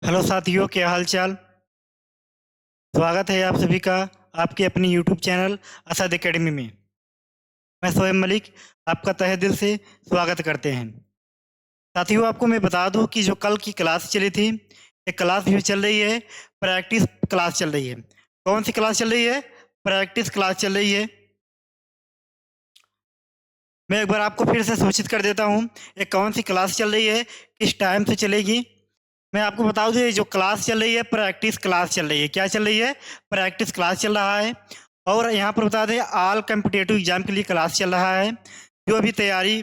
Hello साथियों, क्या हाल चाल। स्वागत है आप सभी का आपके अपनी यूट्यूब चैनल असद एकेडमी में। मैं सोएब मलिक आपका तहे दिल से स्वागत करते हैं। साथियों, आपको मैं बता दूं कि जो कल की क्लास चली थी, एक क्लास भी चल रही है, प्रैक्टिस क्लास चल रही है। कौन सी क्लास चल रही है? प्रैक्टिस क्लास चल रही है। मैं एक बार आपको फिर से सूचित कर देता हूँ, ये कौन सी क्लास चल रही है, किस टाइम से चलेगी। मैं आपको बता दूं, ये जो क्लास चल रही है प्रैक्टिस क्लास चल रही है। क्या चल रही है? प्रैक्टिस क्लास चल रहा है। और यहाँ पर बता दें, ऑल कम्पिटिटिव एग्जाम के लिए क्लास चल रहा है। जो अभी तैयारी,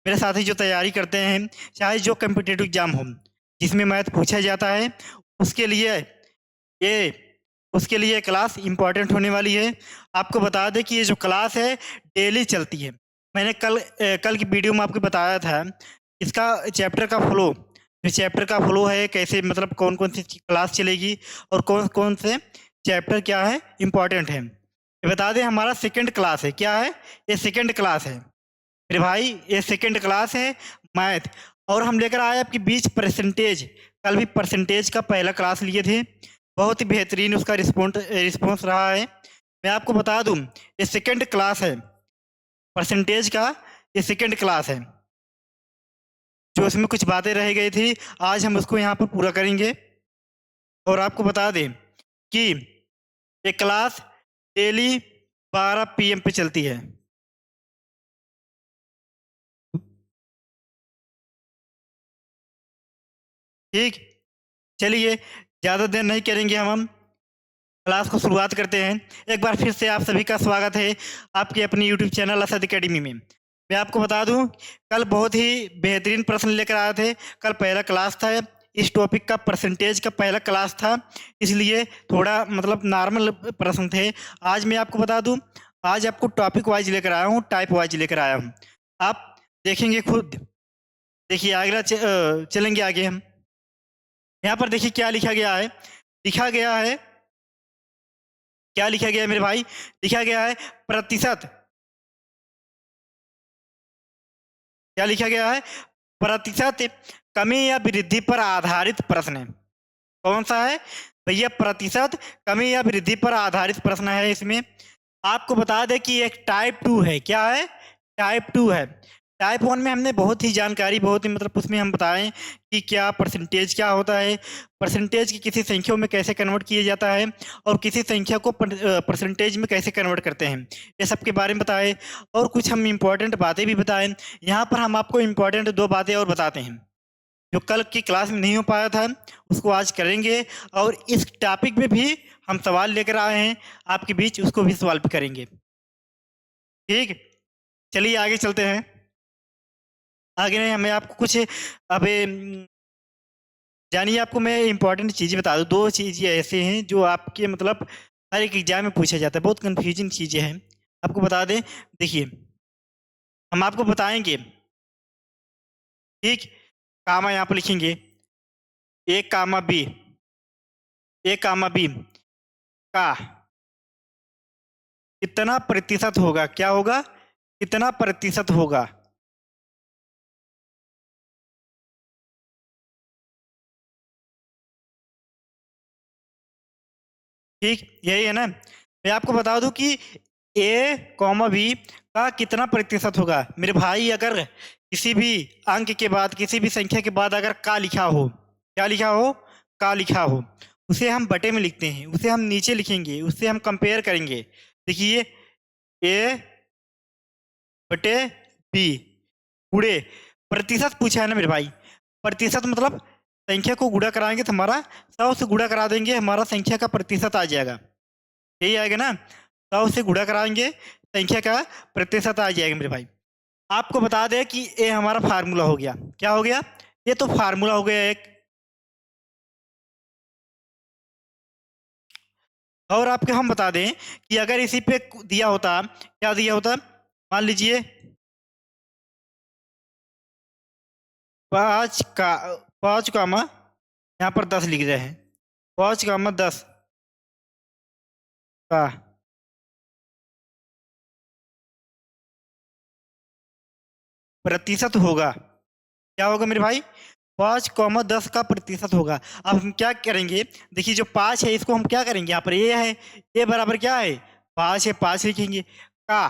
मेरे साथी जो तैयारी करते हैं, चाहे जो कम्पिटिटिव एग्जाम हो जिसमें मैथ पूछा जाता है, उसके लिए ये उसके लिए क्लास इम्पॉर्टेंट होने वाली है। आपको बता दें कि ये जो क्लास है डेली चलती है। मैंने कल की वीडियो में आपको बताया था इसका चैप्टर का फ्लो, जो चैप्टर का फ्लो है, कैसे मतलब कौन कौन सी क्लास चलेगी और कौन कौन से चैप्टर क्या है इम्पॉर्टेंट है। ये बता दें, हमारा सेकंड क्लास है। क्या है? ये सेकंड क्लास है मेरे भाई, ये सेकंड क्लास है मैथ। और हम लेकर आए आपके बीच परसेंटेज। कल भी परसेंटेज का पहला क्लास लिए थे, बहुत ही बेहतरीन उसका रिस्पॉन्स रहा है। मैं आपको बता दूं, ये सेकंड क्लास है परसेंटेज का। ये सेकंड क्लास है। जो इसमें कुछ बातें रह गई थी, आज हम उसको यहाँ पर पूरा करेंगे। और आपको बता दें कि ये क्लास डेली 12 PM पे चलती है। ठीक, चलिए ज़्यादा देर नहीं करेंगे, हम क्लास को शुरुआत करते हैं। एक बार फिर से आप सभी का स्वागत है आपके अपनी यूट्यूब चैनल असद एकेडमी में। मैं आपको बता दूं, कल बहुत ही बेहतरीन प्रश्न लेकर आए थे। कल पहला क्लास था, इस टॉपिक का परसेंटेज का पहला क्लास था, इसलिए थोड़ा मतलब नॉर्मल प्रश्न थे। आज मैं आपको बता दूं, आज आपको टॉपिक वाइज लेकर आया हूँ, टाइप वाइज लेकर आया हूँ। आप देखेंगे खुद। देखिए चलेंगे आगे हम। यहाँ पर देखिए क्या लिखा गया है। लिखा गया है, क्या लिखा गया है मेरे भाई? लिखा गया है प्रतिशत। क्या लिखा गया है? प्रतिशत कमी या वृद्धि पर आधारित प्रश्न है। कौन सा है भैया? प्रतिशत कमी या वृद्धि पर आधारित प्रश्न है। इसमें आपको बता दें कि एक टाइप 2 है। क्या है? टाइप 2 है। टाइप 1 में हमने बहुत ही जानकारी, बहुत ही मतलब उसमें हम बताएं कि क्या परसेंटेज क्या होता है, परसेंटेज की किसी संख्या में कैसे कन्वर्ट किया जाता है, और किसी संख्या को परसेंटेज में कैसे कन्वर्ट करते हैं, ये सब के बारे में बताएं। और कुछ हम इम्पोर्टेंट बातें भी बताएं। यहाँ पर हम आपको इम्पोर्टेंट 2 बातें और बताते हैं, जो कल की क्लास में नहीं हो पाया था, उसको आज करेंगे। और इस टॉपिक में भी हम सवाल लेकर आए हैं आपके बीच, उसको भी सॉल्व करेंगे। ठीक, चलिए आगे चलते हैं। आगे नहीं, हमें आपको कुछ अभी जानिए, आपको मैं इंपॉर्टेंट चीज़ें बता दूँ। 2 चीज़ें ऐसे हैं जो आपके मतलब हर एक एग्जाम में पूछा जाता है, बहुत कन्फ्यूजिंग चीज़ें हैं। आपको बता दें, देखिए हम आपको बताएंगे। ठीक, कामा यहाँ पर लिखेंगे, ए कामा बी, ए कामा बी का कितना प्रतिशत होगा। क्या होगा? कितना प्रतिशत होगा। ठीक, यही है ना। मैं आपको बता दूं कि ए कॉमा बी का कितना प्रतिशत होगा मेरे भाई। अगर किसी भी अंक के बाद, किसी भी संख्या के बाद अगर का लिखा हो, क्या लिखा हो? का लिखा हो, उसे हम बटे में लिखते हैं, उसे हम नीचे लिखेंगे, उससे हम कंपेयर करेंगे। देखिए, ए बटे बी गुणे प्रतिशत पूछा है ना मेरे भाई। प्रतिशत मतलब संख्या को गुणा कराएंगे तो हमारा 100 से गुणा करा देंगे, हमारा संख्या का प्रतिशत आ जाएगा। यही आएगा ना, 100 से गुणा कराएंगे, संख्या का प्रतिशत आ जाएगा मेरे भाई। आपको बता दें कि ये हमारा फार्मूला हो गया। क्या हो गया? ये तो फार्मूला हो गया एक। और आपके हम बता दें कि अगर इसी पे दिया होता, क्या दिया होता, मान लीजिए 5 का 5 कामा, यहाँ पर 10 लिख रहे हैं, 5 कामा 10 का प्रतिशत होगा। क्या होगा मेरे भाई? 5,10 का प्रतिशत होगा। अब हम क्या करेंगे, देखिए जो 5 है इसको हम क्या करेंगे, यहाँ पर ए है, ए बराबर क्या है 5 है, 5 लिखेंगे। का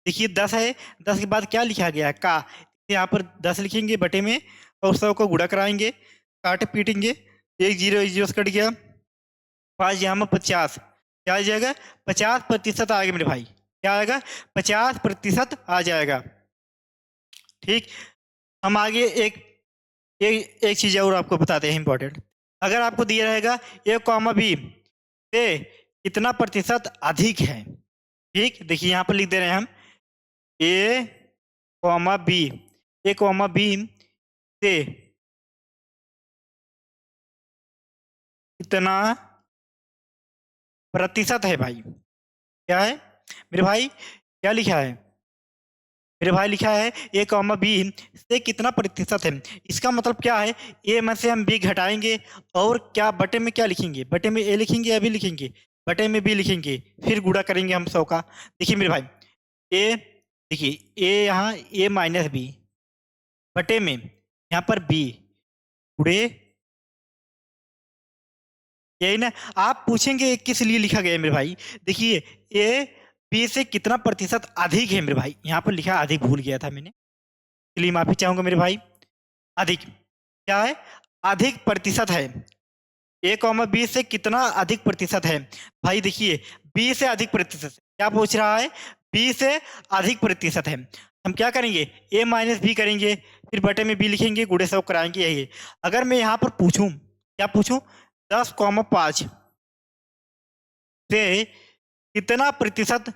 देखिए 10 है, 10 के बाद क्या लिखा गया है का, यहाँ पर 10 लिखेंगे बटे में और 100 को गुणा कराएंगे, काटे पीटेंगे, एक जीरो से कट गया, 5 यहाँ में 50, क्या आ जाएगा 50% आ गया मेरे भाई, क्या आएगा 50% आ जाएगा। ठीक, हम आगे एक चीज और आपको बताते हैं इंपॉर्टेंट। अगर आपको दिया रहेगा ए कॉमा बी से कितना प्रतिशत अधिक है, ठीक, देखिए यहाँ पर लिख दे रहे हैं हम ए कॉमा बी, ए कॉमा बी से कितना प्रतिशत है भाई, क्या है मेरे भाई, क्या लिखा है मेरे भाई, लिखा है ए कॉमा बी से कितना प्रतिशत है। इसका मतलब क्या है, ए में से हम बी घटाएंगे और क्या बटे में क्या लिखेंगे, बटे में ए लिखेंगे या बी लिखेंगे, बटे में बी लिखेंगे, फिर गुणा करेंगे हम 100 का। देखिए मेरे भाई ए, देखिए ए यहाँ ए माइनस बी बटे में यहाँ पर बी गुणे, यही ना। आप पूछेंगे किस लिए लिखा गया है मेरे भाई, देखिए ए बी से कितना प्रतिशत अधिक है मेरे भाई, यहाँ पर लिखा अधिक भूल गया था मैंने, इसलिए माफी चाहूंगा मेरे भाई। अधिक क्या है, अधिक प्रतिशत है, ए कॉमा बी से कितना अधिक प्रतिशत है भाई, देखिए बी से अधिक प्रतिशत है। क्या पूछ रहा है, बी से अधिक प्रतिशत है, हम क्या करेंगे ए माइनस बी करेंगे, फिर बटे में बी लिखेंगे, गुणे 100 कराएंगे, यही है। अगर मैं यहाँ पर पूछूं, क्या पूछूं 10,5 से कितना प्रतिशत,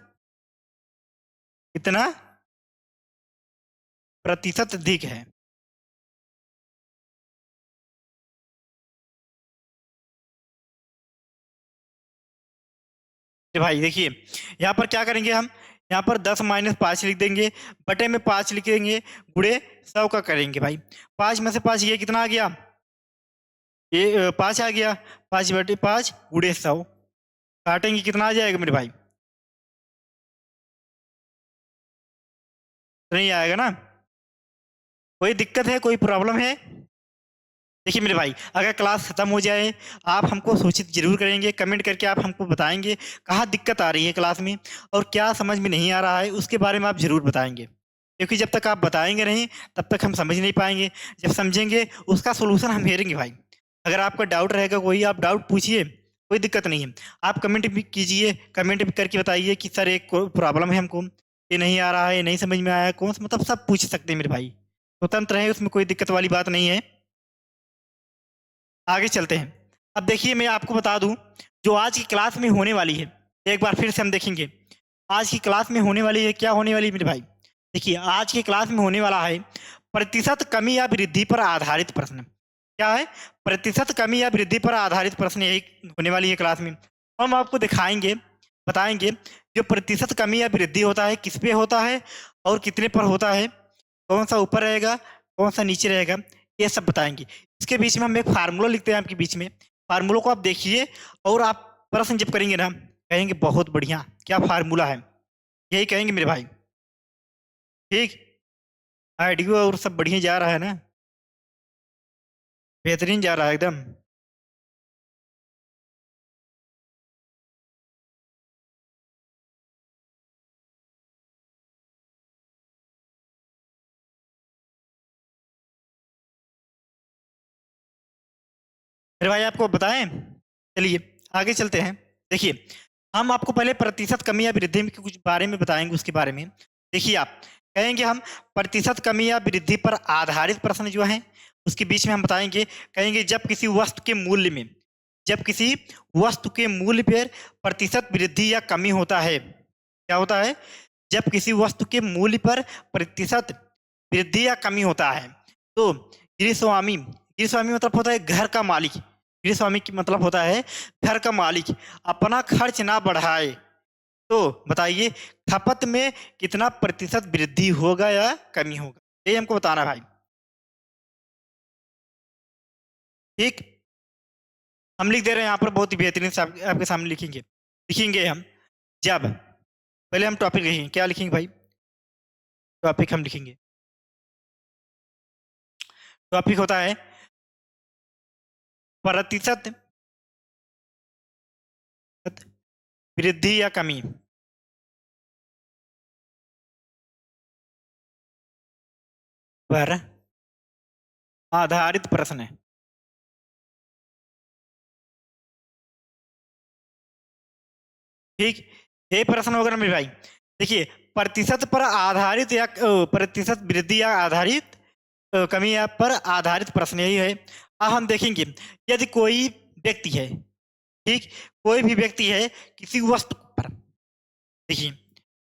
कितना प्रतिशत अधिक है, तो भाई देखिए यहाँ पर क्या करेंगे हम, यहाँ पर 10-5 लिख देंगे, बटे में 5 लिखेंगे, गुणे 100 का करेंगे भाई, 5 में से 5 ये कितना आ गया, ये 5 आ गया, 5 बटे 5 गुणे 100, काटेंगे कितना आ जाएगा मेरे भाई, तो नहीं आएगा ना, कोई दिक्कत है, कोई प्रॉब्लम है। देखिए मेरे भाई अगर क्लास खत्म हो जाए आप हमको सूचित जरूर करेंगे, कमेंट करके आप हमको बताएंगे कहाँ दिक्कत आ रही है क्लास में और क्या समझ में नहीं आ रहा है, उसके बारे में आप जरूर बताएंगे, क्योंकि जब तक आप बताएंगे नहीं तब तक हम समझ नहीं पाएंगे, जब समझेंगे उसका सोल्यूशन हम हेरेंगे भाई। अगर आपका डाउट रहेगा कोई, आप डाउट पूछिए, कोई दिक्कत नहीं है, आप कमेंट भी कीजिए, कमेंट भी करके बताइए कि सर एक प्रॉब्लम है हमको, ये नहीं आ रहा है, नहीं समझ में आया, कौन सा मतलब सब पूछ सकते हैं मेरे भाई, स्वतंत्र है, उसमें कोई दिक्कत वाली बात नहीं है। आगे चलते हैं। अब देखिए मैं आपको बता दूं जो आज की क्लास में होने वाली है, एक बार फिर से हम देखेंगे आज की क्लास में होने वाली है, क्या होने वाली है मेरे भाई, देखिए आज की क्लास में होने वाला है प्रतिशत कमी या वृद्धि पर आधारित प्रश्न। क्या है, प्रतिशत कमी या वृद्धि पर आधारित प्रश्न, यही होने वाली है क्लास में। हम आपको दिखाएंगे, बताएंगे जो प्रतिशत कमी या वृद्धि होता है किस पे होता है और कितने पर होता है, कौन सा ऊपर रहेगा कौन सा नीचे रहेगा, ये सब बताएंगे। इसके बीच में हम एक फार्मूला लिखते हैं आपके बीच में, फार्मूला को आप देखिए और आप प्रश्न जब करेंगे ना कहेंगे बहुत बढ़िया क्या फार्मूला है, यही कहेंगे मेरे भाई। ठीक, आईडियो और सब बढ़िया जा रहा है ना, बेहतरीन जा रहा है एकदम। मेरे भाई आपको बताएं, चलिए आगे चलते हैं। देखिए हम आपको पहले प्रतिशत कमी या वृद्धि के कुछ बारे में बताएंगे, उसके बारे में देखिए आप कहेंगे हम प्रतिशत कमी या वृद्धि पर आधारित प्रश्न जो है उसके बीच में हम बताएंगे, कहेंगे जब किसी वस्तु के मूल्य में, जब किसी वस्तु के मूल्य पर प्रतिशत वृद्धि या कमी होता है, क्या होता है, जब किसी वस्तु के मूल्य पर प्रतिशत वृद्धि या कमी होता है तो गृहस्वामी, गृहस्वामी मतलब होता है घर का मालिक, गृहस्वामी की मतलब होता है घर का मालिक अपना खर्च ना बढ़ाए तो बताइए खपत में कितना प्रतिशत वृद्धि होगा या कमी होगा, ये हमको बताना है भाई। ठीक, हम लिख दे रहे हैं यहाँ पर बहुत ही बेहतरीन से आपके सामने लिखेंगे, लिखेंगे हम जब, पहले हम टॉपिक लिखेंगे, क्या लिखेंगे भाई, टॉपिक हम लिखेंगे, टॉपिक होता है प्रतिशत वृद्धि या कमी पर आधारित प्रश्न है। ठीक, ये प्रश्न होगा ना मेरे भाई। देखिए, प्रतिशत पर आधारित या प्रतिशत वृद्धि या आधारित कमी या पर आधारित प्रश्न यही है। अब हम देखेंगे, यदि कोई व्यक्ति है, ठीक, कोई भी व्यक्ति है किसी वस्तु पर, देखिए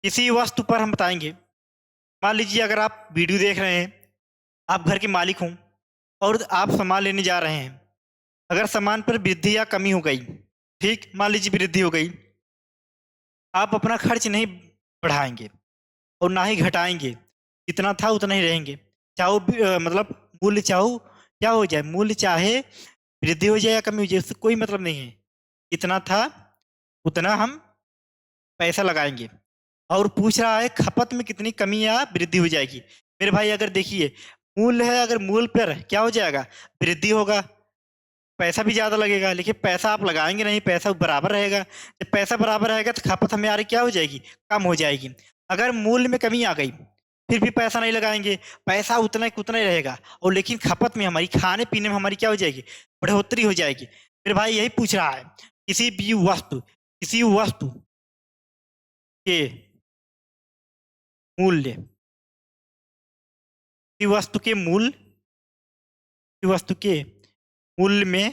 किसी वस्तु पर हम बताएंगे। मान लीजिए अगर आप वीडियो देख रहे हैं, आप घर के मालिक हों और आप सामान लेने जा रहे हैं। अगर सामान पर वृद्धि या कमी हो गई, ठीक, मान लीजिए वृद्धि हो गई, आप अपना खर्च नहीं बढ़ाएंगे और ना ही घटाएंगे, जितना था उतना ही रहेंगे। चाहो मतलब मूल्य चाहो क्या हो जाए, मूल्य चाहे वृद्धि हो जाए या कमी हो जाए, उससे कोई मतलब नहीं है। जितना था उतना हम पैसा लगाएंगे। और पूछ रहा है खपत में कितनी कमी या वृद्धि हो जाएगी। मेरे भाई अगर देखिए, मूल्य है, अगर मूल्य पर क्या हो जाएगा, वृद्धि होगा, पैसा भी ज़्यादा लगेगा, लेकिन पैसा आप लगाएंगे नहीं, पैसा बराबर रहेगा। जब पैसा बराबर रहेगा तो खपत हमारी क्या हो जाएगी, कम हो जाएगी। अगर मूल्य में कमी आ गई, फिर भी पैसा नहीं लगाएंगे, पैसा उतना ही उतना ही रहेगा, और लेकिन खपत में हमारी, खाने पीने में हमारी क्या हो जाएगी, बढ़ोतरी हो जाएगी। मेरे भाई यही पूछ रहा है, किसी वस्तु के मूल्य, किसी वस्तु के मूल्य, किसी वस्तु के मूल्य में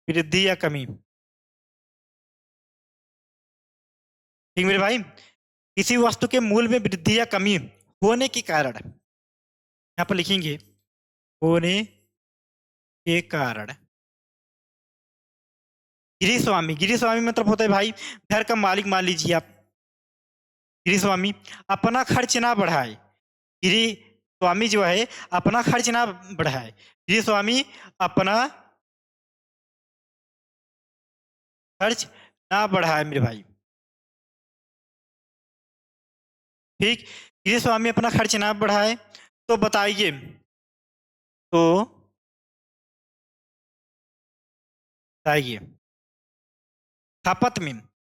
वृद्धि या कमी। ठीक मेरे भाई, किसी वस्तु के मूल्य में वृद्धि या कमी होने के कारण, यहाँ पर लिखेंगे होने के कारण, गृह स्वामी मतलब होता है भाई घर का मालिक। मान लीजिए आप, गृह स्वामी अपना खर्च ना बढ़ाए, गृह स्वामी जो है अपना खर्च ना बढ़ाए, गृह स्वामी अपना खर्च ना बढ़ाए मेरे भाई। ठीक, गृह स्वामी अपना खर्च ना बढ़ाए, तो बताइए, तो बताइए खपत में,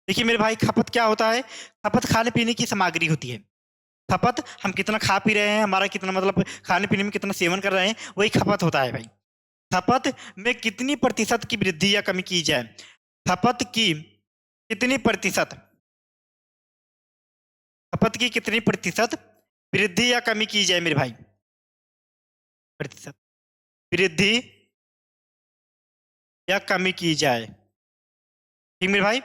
देखिए मेरे भाई खपत क्या होता है, खपत खाने पीने की सामग्री होती है। खपत हम कितना खा पी रहे हैं, हमारा कितना मतलब खाने पीने में कितना सेवन कर रहे हैं, वही खपत होता है भाई। खपत में कितनी प्रतिशत की वृद्धि या कमी की जाए, खपत की कितनी प्रतिशत, खपत की कितनी प्रतिशत वृद्धि या कमी की जाए मेरे भाई, प्रतिशत वृद्धि या कमी की जाए। ठीक मेरे भाई,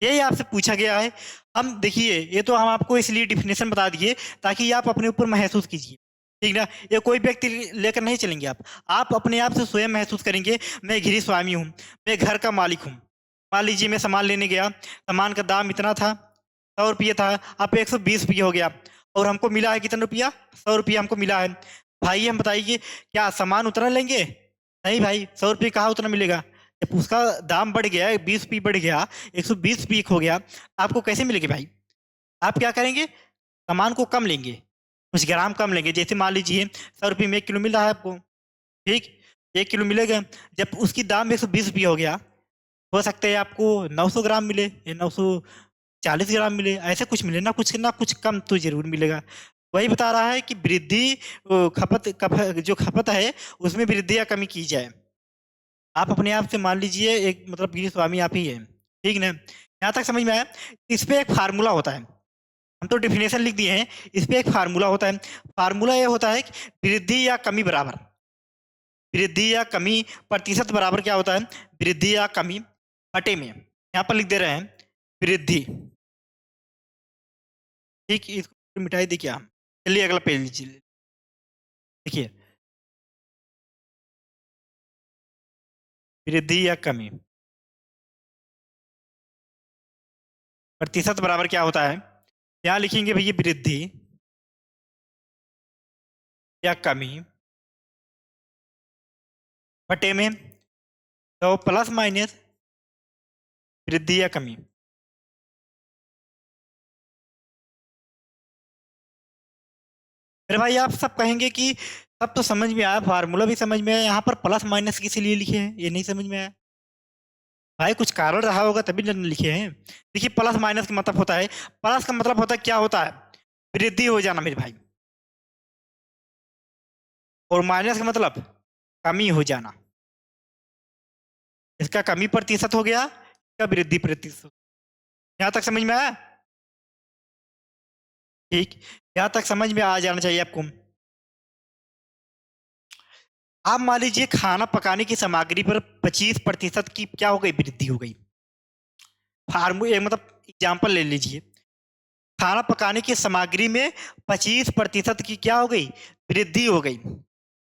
यही आपसे पूछा गया है। हम देखिए, ये तो हम आपको इसलिए डिफिनेशन बता दिए ताकि आप अपने ऊपर महसूस कीजिए, ठीक ना। ये कोई व्यक्ति लेकर नहीं चलेंगे, आप अपने आप से स्वयं महसूस करेंगे, मैं गृह स्वामी हूँ, मैं घर का मालिक हूँ। मान लीजिए मैं सामान लेने गया, सामान का दाम इतना था, 100 रुपये था, अब 120 रुपये हो गया, और हमको मिला है कितना रुपया, 100 रुपया हमको मिला है। भाई हम बताइए क्या सामान उतना लेंगे, नहीं भाई, 100 रुपये कहाँ उतना मिलेगा। जब उसका दाम बढ़ गया, 20 रुपये बढ़ गया, 120 रुपये हो गया, आपको कैसे मिलेगी भाई। आप क्या करेंगे, सामान को कम लेंगे, कुछ ग्राम कम लेंगे। जैसे मान लीजिए 100 रुपये में 1 किलो मिल रहा है आपको, ठीक, 1 किलो मिलेगा, जब उसकी दाम 120 रुपये हो गया, हो सकता है आपको 900 ग्राम मिले या 940 ग्राम मिले, ऐसे कुछ मिले ना कुछ कम तो जरूर मिलेगा। वही बता रहा है कि वृद्धि जो खपत है उसमें वृद्धि या कमी की जाए। आप अपने आप से मान लीजिए एक मतलब गृह स्वामी आप ही हैं, ठीक ना। यहाँ तक समझ में आया। इस पे एक फार्मूला होता है, हम तो डिफिनेशन लिख दिए हैं, इस पे एक फार्मूला होता है। फार्मूला ये होता है कि वृद्धि या कमी बराबर, वृद्धि या कमी प्रतिशत बराबर क्या होता है, वृद्धि या कमी बटे में, यहाँ पर लिख दे रहे हैं वृद्धि। ठीक, इसको मिटाई दी क्या, चलिए अगला पेज लीजिए। देखिए वृद्धि या कमी प्रतिशत बराबर क्या होता है, यहाँ लिखेंगे भैया वृद्धि या कमी बटे में, तो प्लस माइनस वृद्धि या कमी। मेरे भाई आप सब कहेंगे कि अब तो समझ में आया, फार्मूला भी समझ में आया, यहाँ पर प्लस माइनस किस लिए लिखे हैं ये नहीं समझ में आया। भाई कुछ कारण रहा होगा तभी न लिखे हैं। देखिए प्लस माइनस का मतलब होता है, प्लस का मतलब होता है क्या होता है, वृद्धि हो जाना मेरे भाई, और माइनस का मतलब कमी हो जाना। इसका कमी प्रतिशत हो गया, इसका वृद्धि प्रतिशत। यहाँ तक समझ में आया? ठीक, यहाँ तक समझ में आ जाना चाहिए आपको। आप मान लीजिए खाना पकाने की सामग्री पर 25% की क्या हो गई, वृद्धि हो गई। फार्मूले मतलब एग्जाम्पल ले लीजिए, खाना पकाने की सामग्री में 25% की क्या हो गई, वृद्धि हो गई,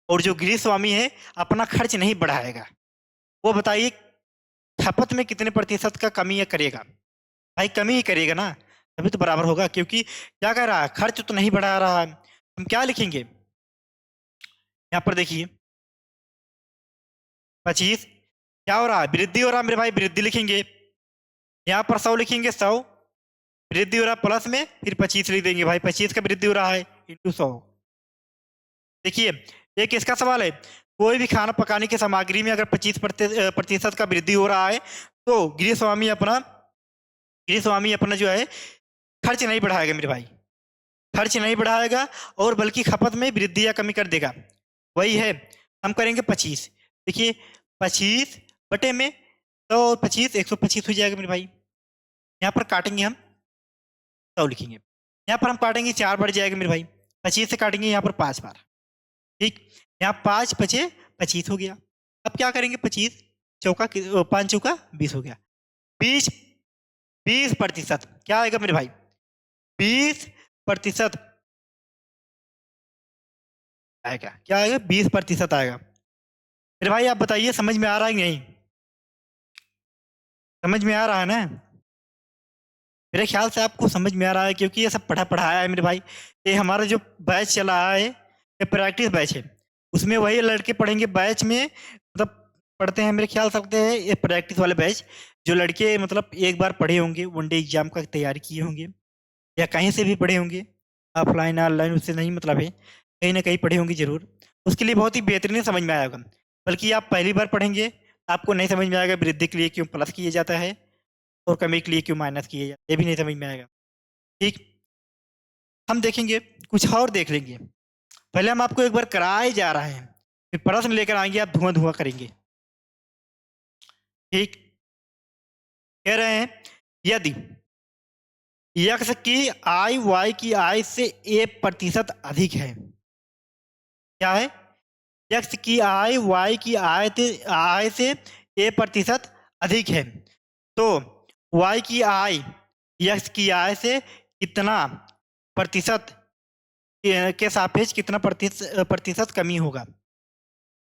और जो गृह स्वामी है अपना खर्च नहीं बढ़ाएगा, वो बताइए खपत में कितने प्रतिशत का कमी करेगा। भाई कमी ही करेगा ना, तभी तो बराबर होगा, क्योंकि क्या कह रहा है, खर्च तो नहीं बढ़ा रहा है। हम क्या लिखेंगे यहाँ पर देखिए, 25 क्या हो रहा है, वृद्धि हो रहा है मेरे भाई, वृद्धि लिखेंगे। यहाँ पर 100 लिखेंगे, 100 वृद्धि हो रहा है प्लस में, फिर 25 लिख देंगे भाई, 25 का वृद्धि हो रहा है इंटू 100। देखिए एक इसका सवाल है, कोई भी खाना पकाने की सामग्री में अगर 25% का वृद्धि हो रहा है तो गृह स्वामी अपना जो है खर्च नहीं बढ़ाएगा मेरे भाई, खर्च नहीं बढ़ाएगा, और बल्कि खपत में वृद्धि या कमी कर देगा। वही है, हम करेंगे 25। देखिए 25 बटे में 125, 125 हो जाएगा मेरे भाई। यहाँ पर काटेंगे हम, 100 लिखेंगे, यहाँ पर हम काटेंगे 4 बढ़ जाएगा मेरे भाई, 25 से काटेंगे यहाँ पर 5 बार। ठीक, यहाँ 5 बचे 25 हो गया। अब क्या करेंगे, 25 चौका 5 चौका 20 हो गया, 20 20% क्या आएगा मेरे भाई, 20% आएगा। क्या आएगा, 20% आएगा। मेरे भाई आप बताइए समझ में आ रहा है कि नहीं, समझ में आ रहा है ना? मेरे ख्याल से आपको समझ में आ रहा है, क्योंकि ये सब पढ़ाया है मेरे भाई। ये हमारा जो बैच चला है ये प्रैक्टिस बैच है, उसमें वही लड़के पढ़ेंगे बैच में, मतलब पढ़ते हैं मेरे ख्याल से, लगते हैं ये प्रैक्टिस वाले बैच, जो लड़के मतलब एक बार पढ़े होंगे, वनडे एग्जाम का तैयारी किए होंगे, या कहीं से भी पढ़े होंगे, ऑफलाइन ऑनलाइन उससे नहीं मतलब है, कहीं ना कहीं पढ़े होंगे जरूर, उसके लिए बहुत ही बेहतरीन समझ में आएगा। बल्कि आप पहली बार पढ़ेंगे आपको नहीं समझ में आएगा वृद्धि के लिए क्यों प्लस किया जाता है, और कमी के लिए क्यों माइनस किया जाता है, ये भी नहीं समझ में आएगा। ठीक, हम देखेंगे कुछ और देख लेंगे, पहले हम आपको एक बार कराए जा रहे हैं, फिर प्रश्न लेकर आएंगे, आप धुआं धुआं करेंगे। ठीक, कह रहे हैं यदि यक्स की आय वाई की आय से 1% अधिक है, क्या है, यक्स की आय वाई की आय से 1% अधिक है, तो वाई की आय यक्स की आय से कितना प्रतिशत के सापेक्ष कितना प्रतिशत कमी होगा।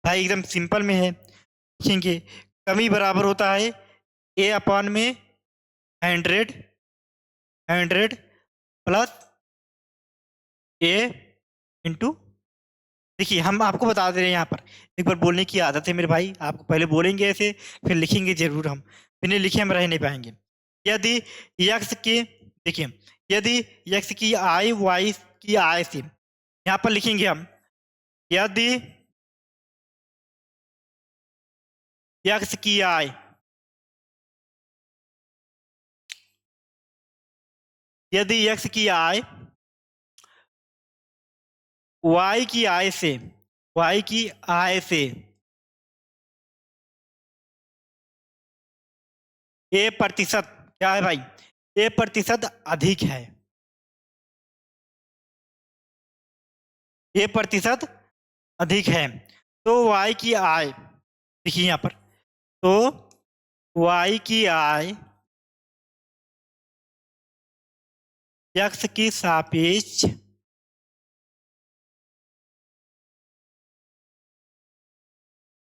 भाई एकदम सिंपल में है, देखेंगे कमी बराबर होता है ए अपॉन में 100 प्लस ए इंटू, देखिए हम आपको बता दे रहे हैं यहाँ पर, एक बार बोलने की आदत है मेरे भाई, आपको पहले बोलेंगे ऐसे फिर लिखेंगे जरूर, हम बिना लिखे हम रह नहीं पाएंगे। यदि यक्स की, देखिए यदि यक्स की आय वाई की आय से, यहाँ पर लिखेंगे हम, यदि यक्स की आय, यदि यक्स की आय वाई की आय से, वाई की आय से 1% क्या है भाई, 1% अधिक है, 1% अधिक है, तो वाई की आय, देखिए यहाँ पर, तो वाई की आय यक्स की सापेक्ष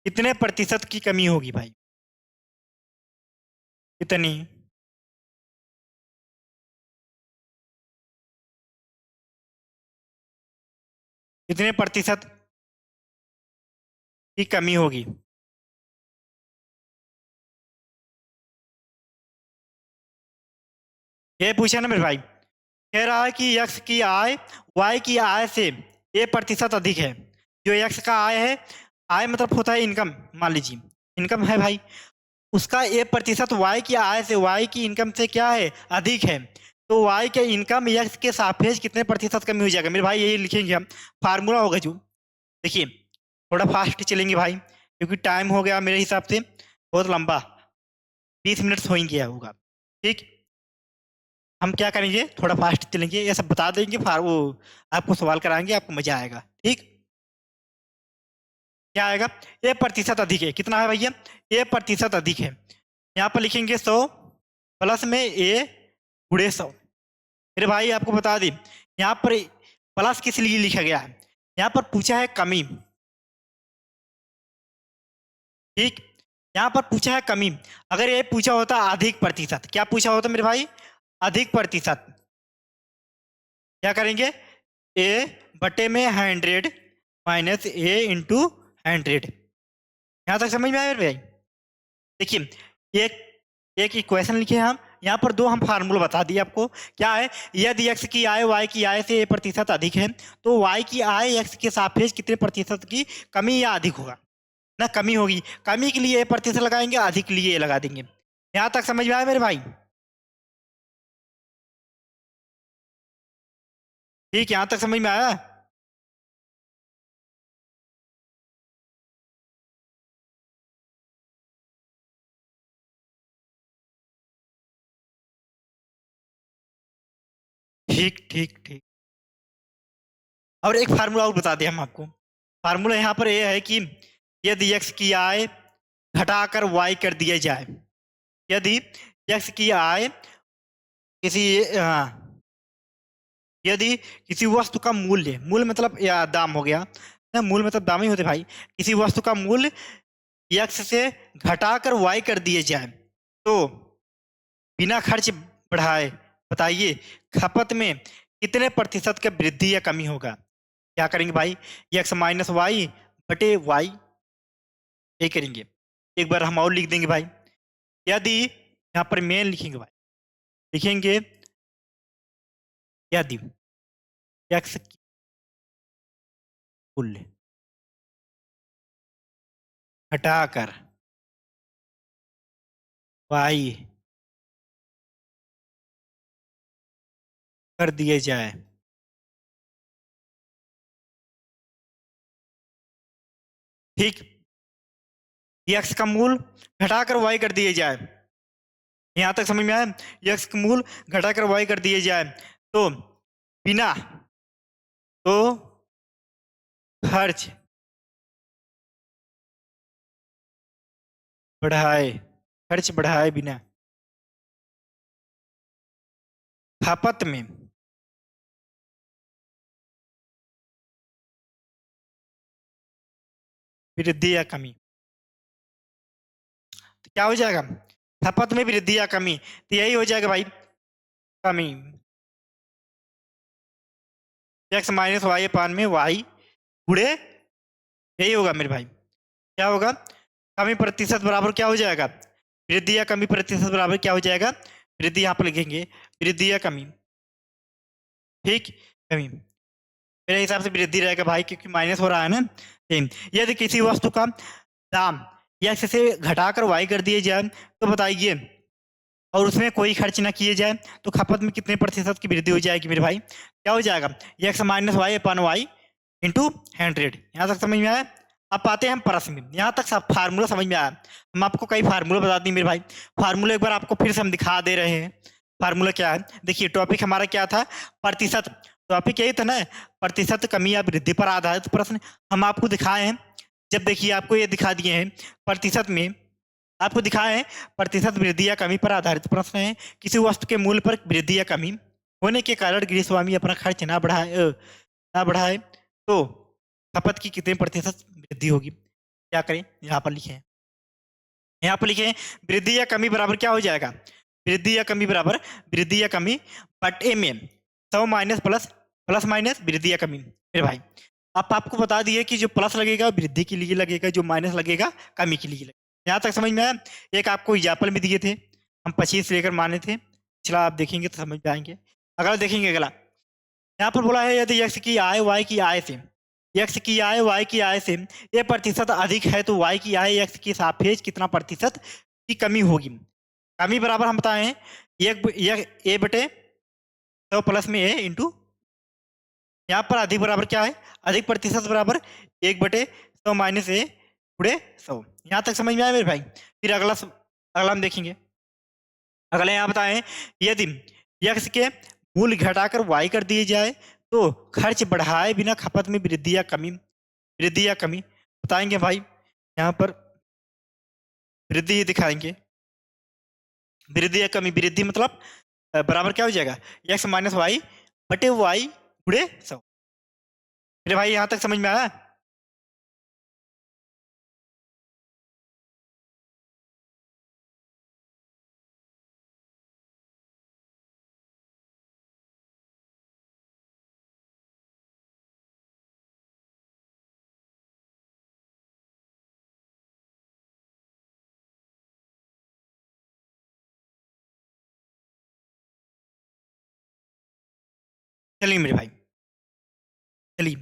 कितने प्रतिशत की कमी होगी भाई, कितनी, कितने प्रतिशत की कमी होगी। ये पूछा ना मेरे भाई, कह रहा है कि यक्स की आय वाई की आय से 1% अधिक है, जो एक्स का आय है, आय मतलब होता है इनकम, मान लीजिए इनकम है भाई, उसका 1% वाई की आय से, वाई की इनकम से क्या है, अधिक है। तो वाई के इनकम एक्स के सापेक्ष कितने प्रतिशत कमी हो जाएगा मेरे भाई, यही लिखेंगे हम, फार्मूला होगा जो, देखिए थोड़ा फास्ट चलेंगे भाई क्योंकि टाइम हो गया मेरे हिसाब से बहुत लंबा, 20 मिनट हो ही गया होगा। ठीक, हम क्या करेंगे, थोड़ा फास्ट चलेंगे, ये सब बता देंगे, फार वो आपको सवाल कराएंगे, आपको मजा आएगा। ठीक, क्या आएगा, 1% अधिक है, कितना है भैया, 1% अधिक है। यहाँ पर लिखेंगे 100 प्लस में ए गुणे 100। मेरे भाई आपको बता दी, यहाँ पर प्लस किस लिए लिखा गया है, यहाँ पर पूछा है कमी। ठीक, यहाँ पर पूछा है कमी, अगर ये पूछा होता अधिक प्रतिशत, क्या पूछा होता मेरे भाई, अधिक प्रतिशत, क्या करेंगे, ए बटे में 100 माइनस ए इंटू 100। यहाँ तक समझ में आया मेरे भाई। देखिए एक एक इक्वेशन लिखे हम, यहाँ पर दो हम फार्मूला बता दिए आपको, क्या है, यदि एक्स की आय वाई की आय से 1% अधिक है तो वाई की आय एक्स के सापेक्ष कितने प्रतिशत की कमी या अधिक होगा, ना कमी होगी, कमी के लिए 1% लगाएंगे, अधिक के लिए लगा देंगे। यहाँ तक समझ में आया मेरे भाई। ठीक, यहाँ तक समझ में आया। ठीक ठीक ठीक, और एक फार्मूला और बता दिया हम आपको, फार्मूला यहाँ पर यह है कि यदि एक्स की आय घटाकर वाई कर दिया जाए, यदि एक्स की आय किसी यदि किसी वस्तु का मूल्य, मूल्य मतलब या दाम हो गया ना, मूल्य मतलब दाम ही होते भाई, किसी वस्तु का मूल्य एक्स से घटाकर वाई कर दिए जाए तो बिना खर्च बढ़ाए बताइए खपत में कितने प्रतिशत का वृद्धि या कमी होगा। क्या करेंगे भाई, एक्स माइनस वाई बटे वाई, ये करेंगे। एक बार हम और लिख देंगे भाई, यदि यहाँ पर मेन लिखेंगे भाई, लिखेंगे यदि एक्स की मूल्य घटाकर वाई कर दिए जाए ठीक, एक्स का मूल घटाकर वाई कर दिए जाए, यहां तक समझ में आया, एक्स का मूल घटाकर वाई कर दिए जाए तो बिना, तो खर्च बढ़ाए, खर्च बढ़ाए बिना खपत में वृद्धि या कमी, तो क्या हो जाएगा, खपत में वृद्धि या कमी, तो यही हो जाएगा भाई कमी, एक्स माइनस वाई अपान में वाई गुणे, यही होगा मेरे भाई, क्या होगा, कमी प्रतिशत बराबर क्या हो जाएगा, वृद्धि या कमी प्रतिशत बराबर क्या हो जाएगा, वृद्धि यहाँ पर लिखेंगे, वृद्धि या कमी। ठीक, कमी मेरे हिसाब से वृद्धि रहेगा भाई क्योंकि माइनस हो रहा है ना। यदि किसी वस्तु का दाम एक्स से घटाकर वाई कर दिए जाए तो बताइए, और उसमें कोई खर्च ना किए जाए तो खपत में कितने प्रतिशत की वृद्धि हो जाएगी मेरे भाई, क्या हो जाएगा, x minus Y upon y into 100। यहाँ तक समझ में आया। अब आते हैं हम प्रश्न में, यहाँ तक सब फार्मूला समझ में आया, हम आपको कई फार्मूला बता दिए मेरे भाई, फार्मूला एक बार आपको फिर से हम दिखा दे रहे हैं। फार्मूला क्या है, देखिए टॉपिक हमारा क्या था, प्रतिशत, टॉपिक यही था ना, प्रतिशत कमी या वृद्धि पर आधारित प्रश्न हम आपको दिखाए हैं। जब देखिए आपको ये दिखा दिए हैं प्रतिशत में, आपको दिखाए हैं प्रतिशत वृद्धि या कमी पर आधारित प्रश्न है, किसी वस्तु के मूल्य पर वृद्धि या कमी होने के कारण गृहस्वामी अपना खर्च ना बढ़ाए तो खपत की कितने प्रतिशत वृद्धि होगी। क्या करें, यहाँ पर लिखे हैं, यहाँ पर लिखे हैं वृद्धि या कमी बराबर क्या हो जाएगा, वृद्धि या कमी बराबर वृद्धि या कमी बटे में 100 माइनस प्लस, प्लस माइनस वृद्धि या कमी। मेरे भाई अब आपको बता दिए कि जो प्लस लगेगा वृद्धि के लिए लगेगा, जो माइनस लगेगा कमी के लिए लगेगा। यहाँ तक समझ में आया। एक आपको एग्जाम्पल भी दिए थे, हम 25 लेकर माने थे, पिछला आप देखेंगे तो समझ में आएंगे। अगला देखेंगे, अगला यहाँ पर बोला है यदि एक्स की आय वाई की आय से एक्स की आय वाई की आय से ए प्रतिशत अधिक है तो वाई की आय एक्स के सापेक्ष कितना प्रतिशत की कमी होगी। कमी बराबर हम बताएं एक ए बटे 100 प्लस में ए इंटू, यहाँ पर अधिक बराबर क्या है, अधिक प्रतिशत बराबर 1/100 माइनस ए गुणे 100। यहाँ तक समझ में आया मेरे भाई। फिर अगला हम देखेंगे। अगले यहाँ बताएं यदि यक्स के मूल्य घटाकर वाई कर दिए जाए तो खर्च बढ़ाए बिना खपत में वृद्धि या कमी बताएंगे भाई। यहाँ पर वृद्धि ही दिखाएंगे, वृद्धि या कमी। वृद्धि मतलब बराबर क्या हो जाएगा, एक्स माइनस वाई बटे वाई गुणे 100। मेरे भाई यहाँ तक समझ में आया। चलिए मेरे भाई, चलिए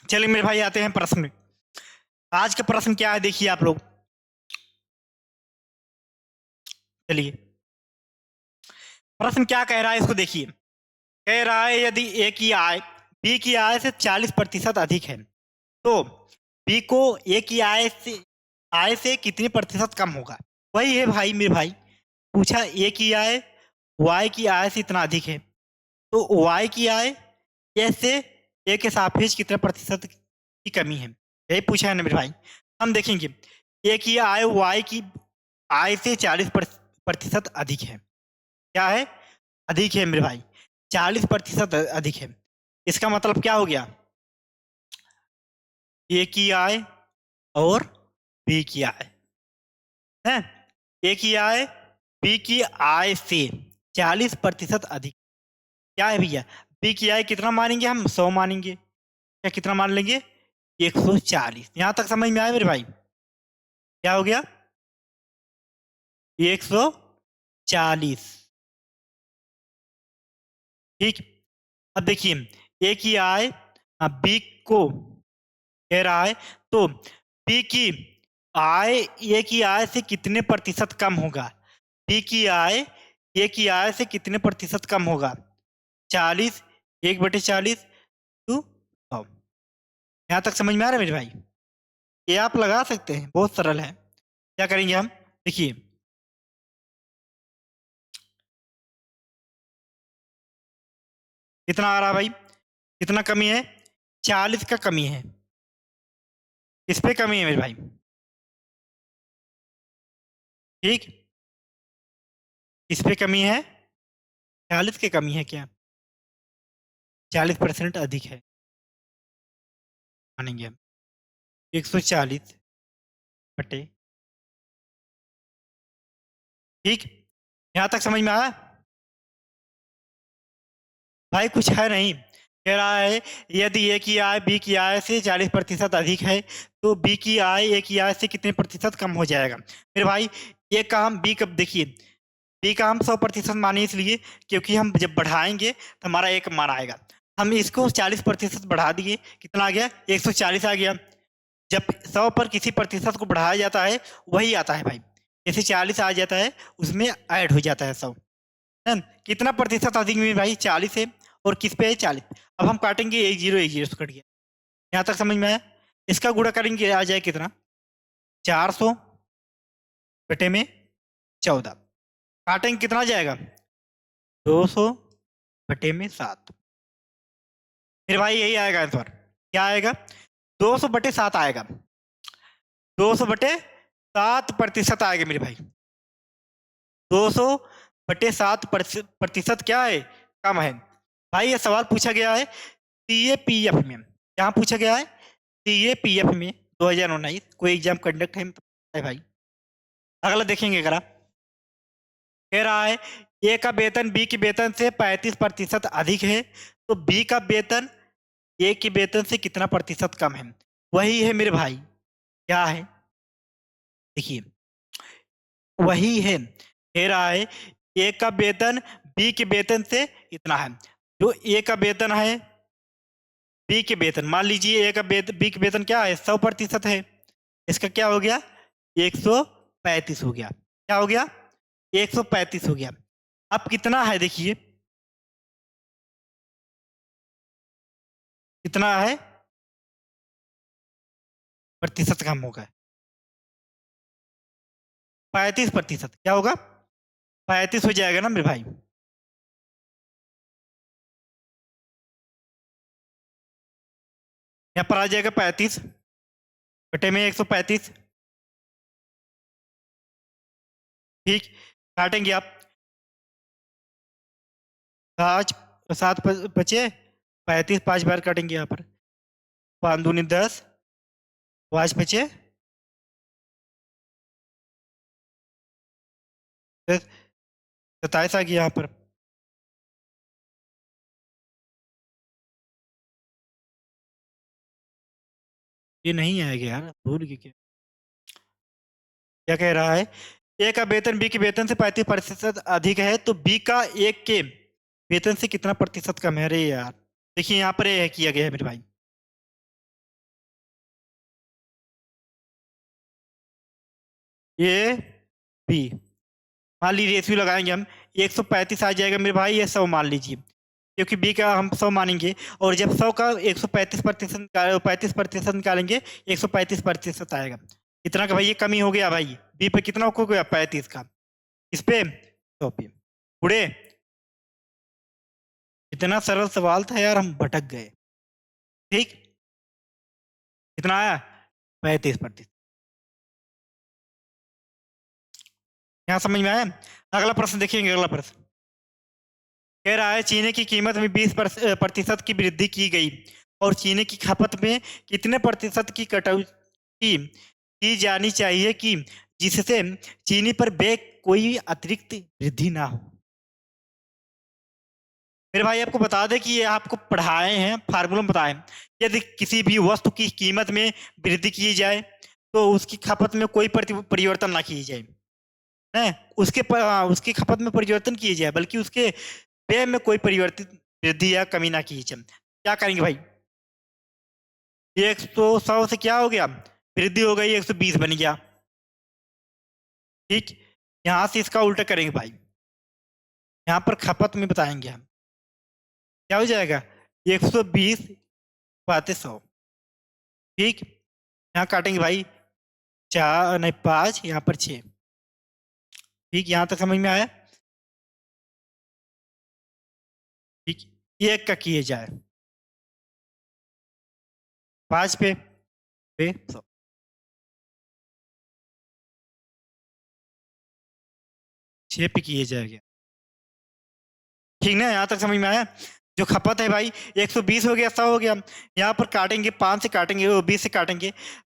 चलिए मेरे भाई आते हैं प्रश्न में। आज का प्रश्न क्या है देखिए आप लोग। चलिए प्रश्न क्या कह रहा है इसको देखिए। कह रहा है यदि ए की आय बी की आय से 40% अधिक है तो बी को ए की आय से कितने प्रतिशत कम होगा। वही है भाई मेरे भाई, पूछा ए की आय वाई की आय से इतना अधिक है तो वाई की आय ऐसे ए के सापेक्ष कितने प्रतिशत की कमी है, यही पूछा है ना मेरे भाई। हम देखेंगे ए की आय वाई की आय से 40% अधिक है। क्या है, अधिक है मेरे भाई, 40% अधिक है। इसका मतलब क्या हो गया, ए की आय और बी की आय है, ए की आय बी की आय से 40% अधिक। क्या है भैया, बी की आय कितना मानेंगे हम, 100 मानेंगे, या कितना मान लेंगे 140। यहां तक समझ में आया मेरे भाई। क्या हो गया 140। ठीक, अब देखिए ए की आय बी को कह रहा है तो बी की आय ए की आय से कितने प्रतिशत कम होगा। बी की आय ए की आय से कितने प्रतिशत कम होगा, 40 1/40 टू 100। यहाँ तक समझ में आ रहा है मेरे भाई। ये आप लगा सकते हैं, बहुत सरल है। क्या करेंगे हम देखिए, कितना आ रहा भाई, कितना कमी है, 40 का कमी है। इस पे कमी है मेरे भाई। ठीक, इस पे कमी है, 40 की कमी है, क्या 40% अधिक है मानेंगे हम। 140 बटे, ठीक, यहाँ तक समझ में आया भाई। कुछ है नहीं, कह रहा है यदि ए की आय बी की आय से 40% अधिक है तो बी की आय ए की आय से कितने प्रतिशत कम हो जाएगा। मेरे भाई ये काम बी कब देखिए, बी का हम 100% माने इसलिए क्योंकि हम जब बढ़ाएंगे तो हमारा एक मान आएगा। हम इसको 40% बढ़ा दिए, कितना आ गया 140 आ गया। जब 100 पर किसी प्रतिशत को बढ़ाया जाता है वही आता है भाई, जैसे 40 आ जाता है उसमें ऐड हो जाता है 100 है। कितना प्रतिशत अधिक में भाई, 40 है, और किस पे है 40। अब हम काटेंगे 1 0 से कट गया। यहाँ तक समझ में आया। इसका गुणा करेंगे आ जाए कितना, 400 बटे में 14, काटेंगे कितना आ जाएगा 200 बटे में 7। फिर भाई यही आएगा आंसर, क्या आएगा 200 बटे 7 आएगा, 200 बटे 7% आएगा मेरे भाई। 200 बटे 7% क्या है, कम है। भाई ये सवाल पूछा गया है CAPF में, यहाँ पूछा गया है CAPF में 2019, कोई एग्जाम कंडक्ट है भाई। अगला देखेंगे अगर आप, कह रहा है ए का वेतन बी के वेतन से 35% अधिक है तो बी का वेतन ए के वेतन से कितना प्रतिशत कम है। वही है मेरे भाई, क्या है देखिए, वही है, कह रहा है ए का वेतन बी के वेतन से इतना है। जो ए का वेतन है, बी के वेतन, मान लीजिए ए का वेतन, बी के वेतन क्या है, 100% है। इसका क्या हो गया, 135 हो गया। क्या हो गया, 135 हो गया। अब कितना है देखिए, कितना है, प्रतिशत कम होगा, 35%। क्या होगा, 35 हो जाएगा ना मेरे भाई। यहाँ पर आ जाएगा 35 बटे में 135। ठीक, काटेंगे आप, 5 7 बचे 35, 5 बार काटेंगे यहाँ पर, 5 दूनी 10, 5 बचे 27 आ गया यहाँ पर। ये नहीं आएगा यार, भूल गए क्या, क्या कह रहा है, ए का वेतन बी के वेतन से 35% अधिक है, तो बी का एक के वेतन से कितना प्रतिशत कम है। अरे यार देखिए यहाँ पर ये किया गया है मेरे भाई, ए बी, मान लीजिए रेशियो लगाएंगे हम, 135 आ जाएगा मेरे भाई, ये 100 मान लीजिए, क्योंकि बी का हम 100 मानेंगे, और जब 100 का 135% 35% निकालेंगे, 135% आएगा। इतना का भाई ये कमी हो गया भाई, बी पे कितना हो गया, 35 का, इस पे 100 पे, उड़े। इतना सरल सवाल था यार, हम भटक गए। ठीक, कितना आया, 35%। यहाँ समझ में आया। अगला प्रश्न देखेंगे, अगला प्रश्न कह रहा है चीनी की कीमत में 20% की वृद्धि की गई, और चीनी की खपत में कितने प्रतिशत की कटौती की जानी चाहिए कि जिससे चीनी पर व्यय कोई अतिरिक्त वृद्धि ना हो। मेरे भाई आपको बता दें कि ये आपको पढ़ाए हैं, फार्मूला में बताए, यदि किसी भी वस्तु की कीमत में वृद्धि की जाए तो उसकी खपत में कोई परिवर्तन ना किए जाए, है उसकी खपत में परिवर्तन किए जाए, बल्कि उसके व्यय में कोई परिवर्तित वृद्धि या कमी ना की जाए। क्या करेंगे भाई, 100 से क्या हो गया, वृद्धि हो गई, 120 बन गया। ठीक, यहां से इसका उल्टा करेंगे भाई, यहाँ पर खपत में बताएंगे हम, क्या हो जाएगा, 120 बाते 100। ठीक, यहाँ काटेंगे भाई, 4 नहीं 5, यहाँ पर 6। ठीक, यहाँ तक समझ में आया। ठीक, एक का किए जाए 5 पे 100, 6 पे किए जाएगा। ठीक ना, यहाँ तक समझ में आया। जो खपत है भाई 120 हो गया, 100 हो गया, यहाँ पर काटेंगे 5 से, काटेंगे 20 से, काटेंगे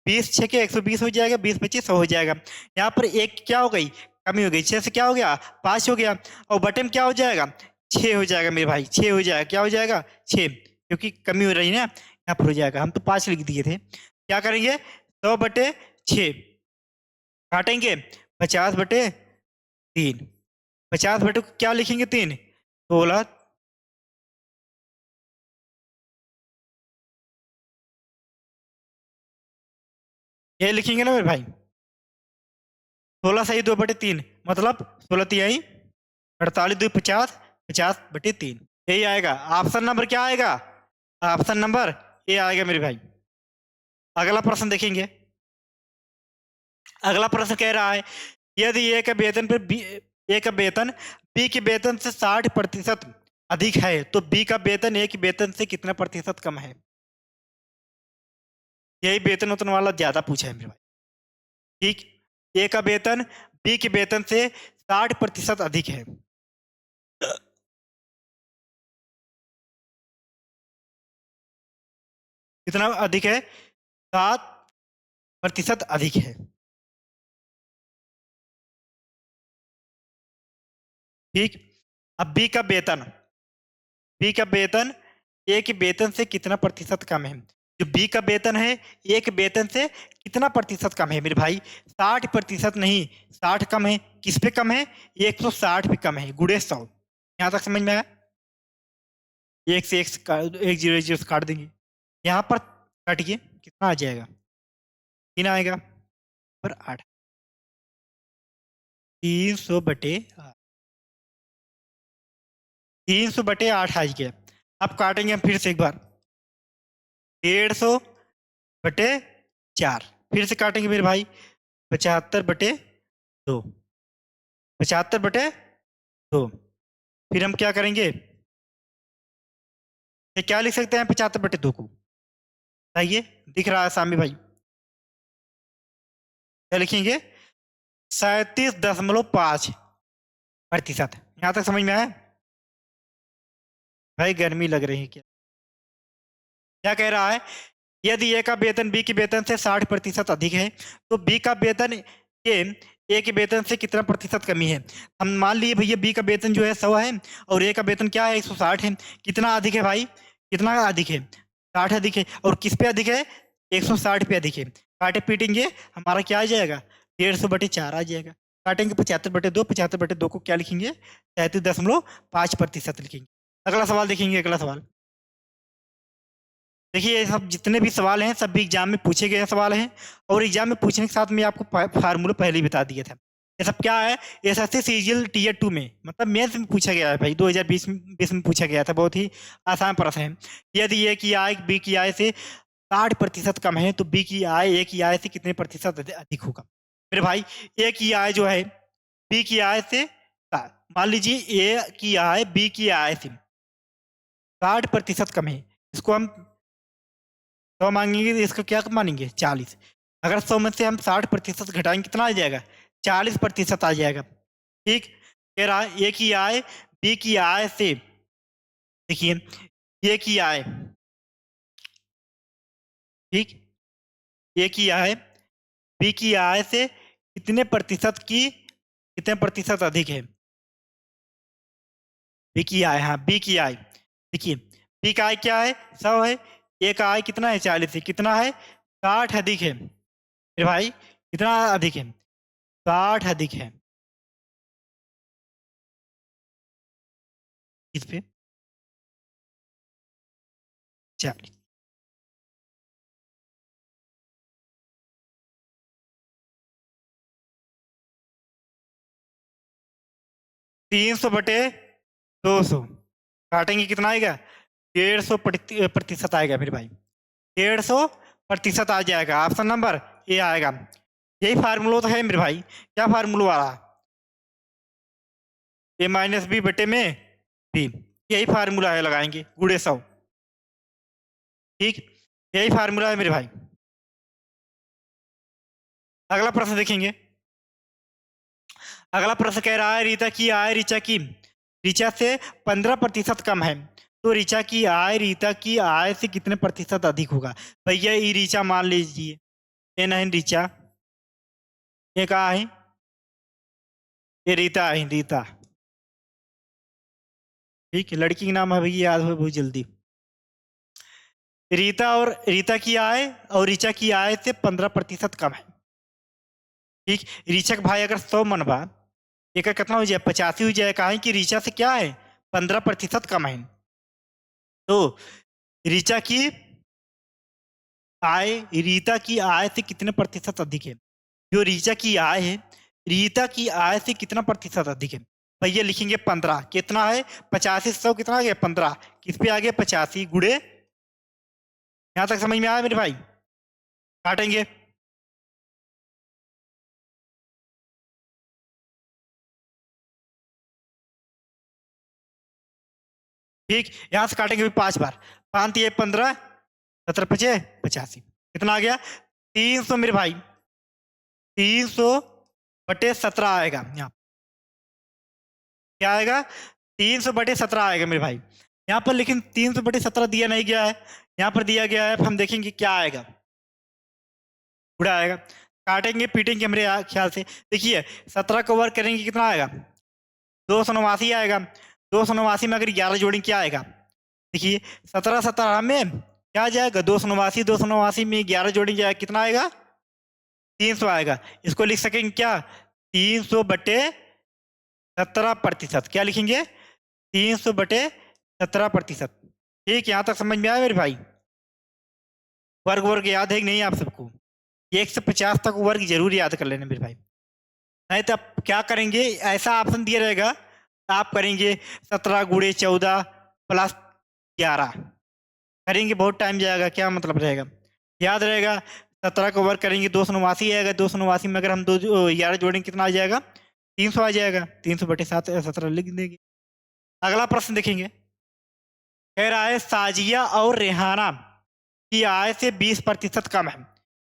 20 6 के 120 हो जाएगा, 20 25 100 हो जाएगा। यहाँ पर एक क्या हो गई, कमी हो गई, 6 से क्या हो गया, 5 हो गया, और बटे में क्या हो जाएगा, 6 हो जाएगा मेरे भाई, 6 हो जाएगा। क्या हो जाएगा, 6, क्योंकि कमी हो रही है ना, यहाँ पर हो जाएगा। हम तो 5 लिख दिए थे। क्या करेंगे, 100/6 काटेंगे, 50/3, 50 बटे क्या लिखेंगे, 3, 16, ये लिखेंगे ना मेरे भाई, 16 सही 2/3, मतलब 16 तिहाई 48, 2 50, 50/3, यही आएगा। ऑप्शन नंबर क्या आएगा, ऑप्शन नंबर ए आएगा मेरे भाई। अगला प्रश्न देखेंगे। अगला प्रश्न कह रहा है यदि ए का वेतन पर ए का वेतन बी के वेतन से 60% अधिक है, तो बी का वेतन ए के वेतन से कितना प्रतिशत कम है। यही वेतन उतन वाला ज्यादा पूछा है मेरे भाई। ठीक, ए का वेतन बी के वेतन से 60% अधिक है, कितना अधिक है, 7% अधिक है। ठीक, अब बी का वेतन ए के वेतन से कितना प्रतिशत कम है। जो बी का वेतन है ए के वेतन से कितना प्रतिशत कम है मेरे भाई, 60% नहीं, 60 कम है, किस पे कम है, 160 पे कम है, गुणे 100। यहाँ तक समझ में आया? एक से एक जीरो से काट देंगे, यहाँ पर काटिए, कितना आ जाएगा? 3 आएगा पर 8, 300/8, 300/8 आ गया। अब काटेंगे हम फिर से एक बार, 150/4, फिर से काटेंगे मेरे भाई, 75/2, 75/2। फिर हम क्या करेंगे, ये क्या लिख सकते हैं 75/2 को? बताइए, दिख रहा है सामने भाई? क्या लिखेंगे? 37.5%। यहाँ तक समझ में आया? भाई गर्मी लग रही है क्या? क्या कह रहा है? यदि ए का वेतन बी के वेतन से 60% अधिक है तो बी का वेतन ए के वेतन से कितना प्रतिशत कमी है? हम मान लिए भैया बी का वेतन जो है 100 है और ए का वेतन क्या है 160 है। कितना अधिक है भाई? कितना अधिक है? 60 अधिक है। और किस पे अधिक है? 160 पे अधिक है। काटे पीटेंगे हमारा क्या आ जाएगा? 150/4 आ जाएगा। काटेंगे 75/2, 75/2 को क्या लिखेंगे? 33.5% लिखेंगे। अगला सवाल देखेंगे, अगला सवाल देखिए। ये सब जितने भी सवाल हैं सब भी एग्जाम में पूछे गए सवाल हैं और एग्जाम में पूछने के साथ मैं आपको फार्मूला पहले ही बता दिया था। ये सब क्या है? एसएससी सीजीएल टीयर 2 में, मतलब मेंस में पूछा गया है भाई, 2020 में पूछा गया था। बहुत ही आसान प्रश्न है। यदि ए की आय बी की आय से 60% कम है तो बी की आय ए की आय से कितने प्रतिशत अधिक होगा? मेरे भाई ए की आय जो है बी की आय से, मान लीजिए ए की आय बी की आय से 60% कम है, इसको हम 100 मांगेंगे तो इसका क्या मानेंगे? 40। अगर 100 में से हम 60% घटाएंगे कितना आ जाएगा? 40% आ जाएगा। ठीक, कह रहा है ए की आय बी की आय से, देखिए ए की आय, ठीक, ए की आय बी की आय से कितने प्रतिशत अधिक है? बी की आय, हाँ बी की आय, देखिए बी का आय क्या है? 100 है। ए का आय कितना है? 40 है। कितना है? 60 अधिक है मेरे भाई। कितना अधिक है? 60 अधिक है। इस पे 40, 300/200 काटेंगे कितना आएगा? 150% आएगा मेरे भाई। 150% आ जाएगा। ऑप्शन नंबर ए आएगा। यही फार्मूला तो है मेरे भाई। क्या फार्मूला वाला? A-B बटे में बी, यही फार्मूला है, लगाएंगे गुड़े 100। ठीक, यही फार्मूला है मेरे भाई। अगला प्रश्न देखेंगे। अगला प्रश्न कह रहा है ऋचा से 15% कम है तो ऋचा की आय से कितने प्रतिशत अधिक होगा? भैया ये ऋचा मान लीजिए, ये नहीं ऋचा, ये कहा है? ये रीता है, रीता। ठीक है, लड़की का नाम है भैया, याद हो बहुत जल्दी। रीता की आय और ऋचा की आय से 15% कम है। ठीक, ऋचा का भाई अगर 100 मनवा, एक कितना हो जाए? 85 हो जाए। कहा कि ऋचा से क्या है? 15% कम है। तो ऋचा की आय रीता की आय से कितने प्रतिशत अधिक है? जो ऋचा की आय है रीता की आय से कितना प्रतिशत अधिक है? भैया लिखेंगे 15। कितना है? 85 से 100 कितना आ गया? 15। किस पे आ गया? 85 गुड़े। यहां तक समझ में आया मेरे भाई? काटेंगे, ठीक, यहां से काटेंगे भी 5 बार। 5 ये 15, 17 पचे 85, कितना आ गया? 300 मेरे भाई, 300/17 आएगा। यहाँ क्या आएगा? 300/17 आएगा मेरे भाई यहाँ पर। लेकिन 300/17 दिया नहीं गया है, यहाँ पर दिया गया है। हम देखेंगे क्या आएगा, बुरा आएगा। काटेंगे पीटेंगे मेरे ख्याल से। देखिए 17 को वर्क करेंगे कितना आएगा? 289 आएगा। 289 में अगर 11 जोड़ेंगे क्या आएगा? देखिए 17 में क्या आ जाएगा? 289, 289 में 11 जोड़ेंगे कितना आएगा? 300 आएगा। इसको लिख सकेंगे क्या? 300/17%। क्या लिखेंगे? 300/17%। ठीक, यहाँ तक समझ में आया मेरे भाई? वर्ग वर्ग याद है कि नहीं आप सबको? 1 से 50 तक वर्ग जरूर याद कर लेना मेरे भाई। नहीं तो आप क्या करेंगे, ऐसा ऑप्शन दिया रहेगा, आप करेंगे 17 × 14 + 11 करेंगे, बहुत टाइम जाएगा, क्या मतलब रहेगा? याद रहेगा 17 को वर्ग करेंगे 289 आएगा, 289 में अगर हम 11 जोड़ेंगे कितना आ जाएगा? 300 आ जाएगा। 300/17 लिख देंगे। अगला प्रश्न देखेंगे, कह रहा है साजिया और रेहाना की आय से 20% कम है।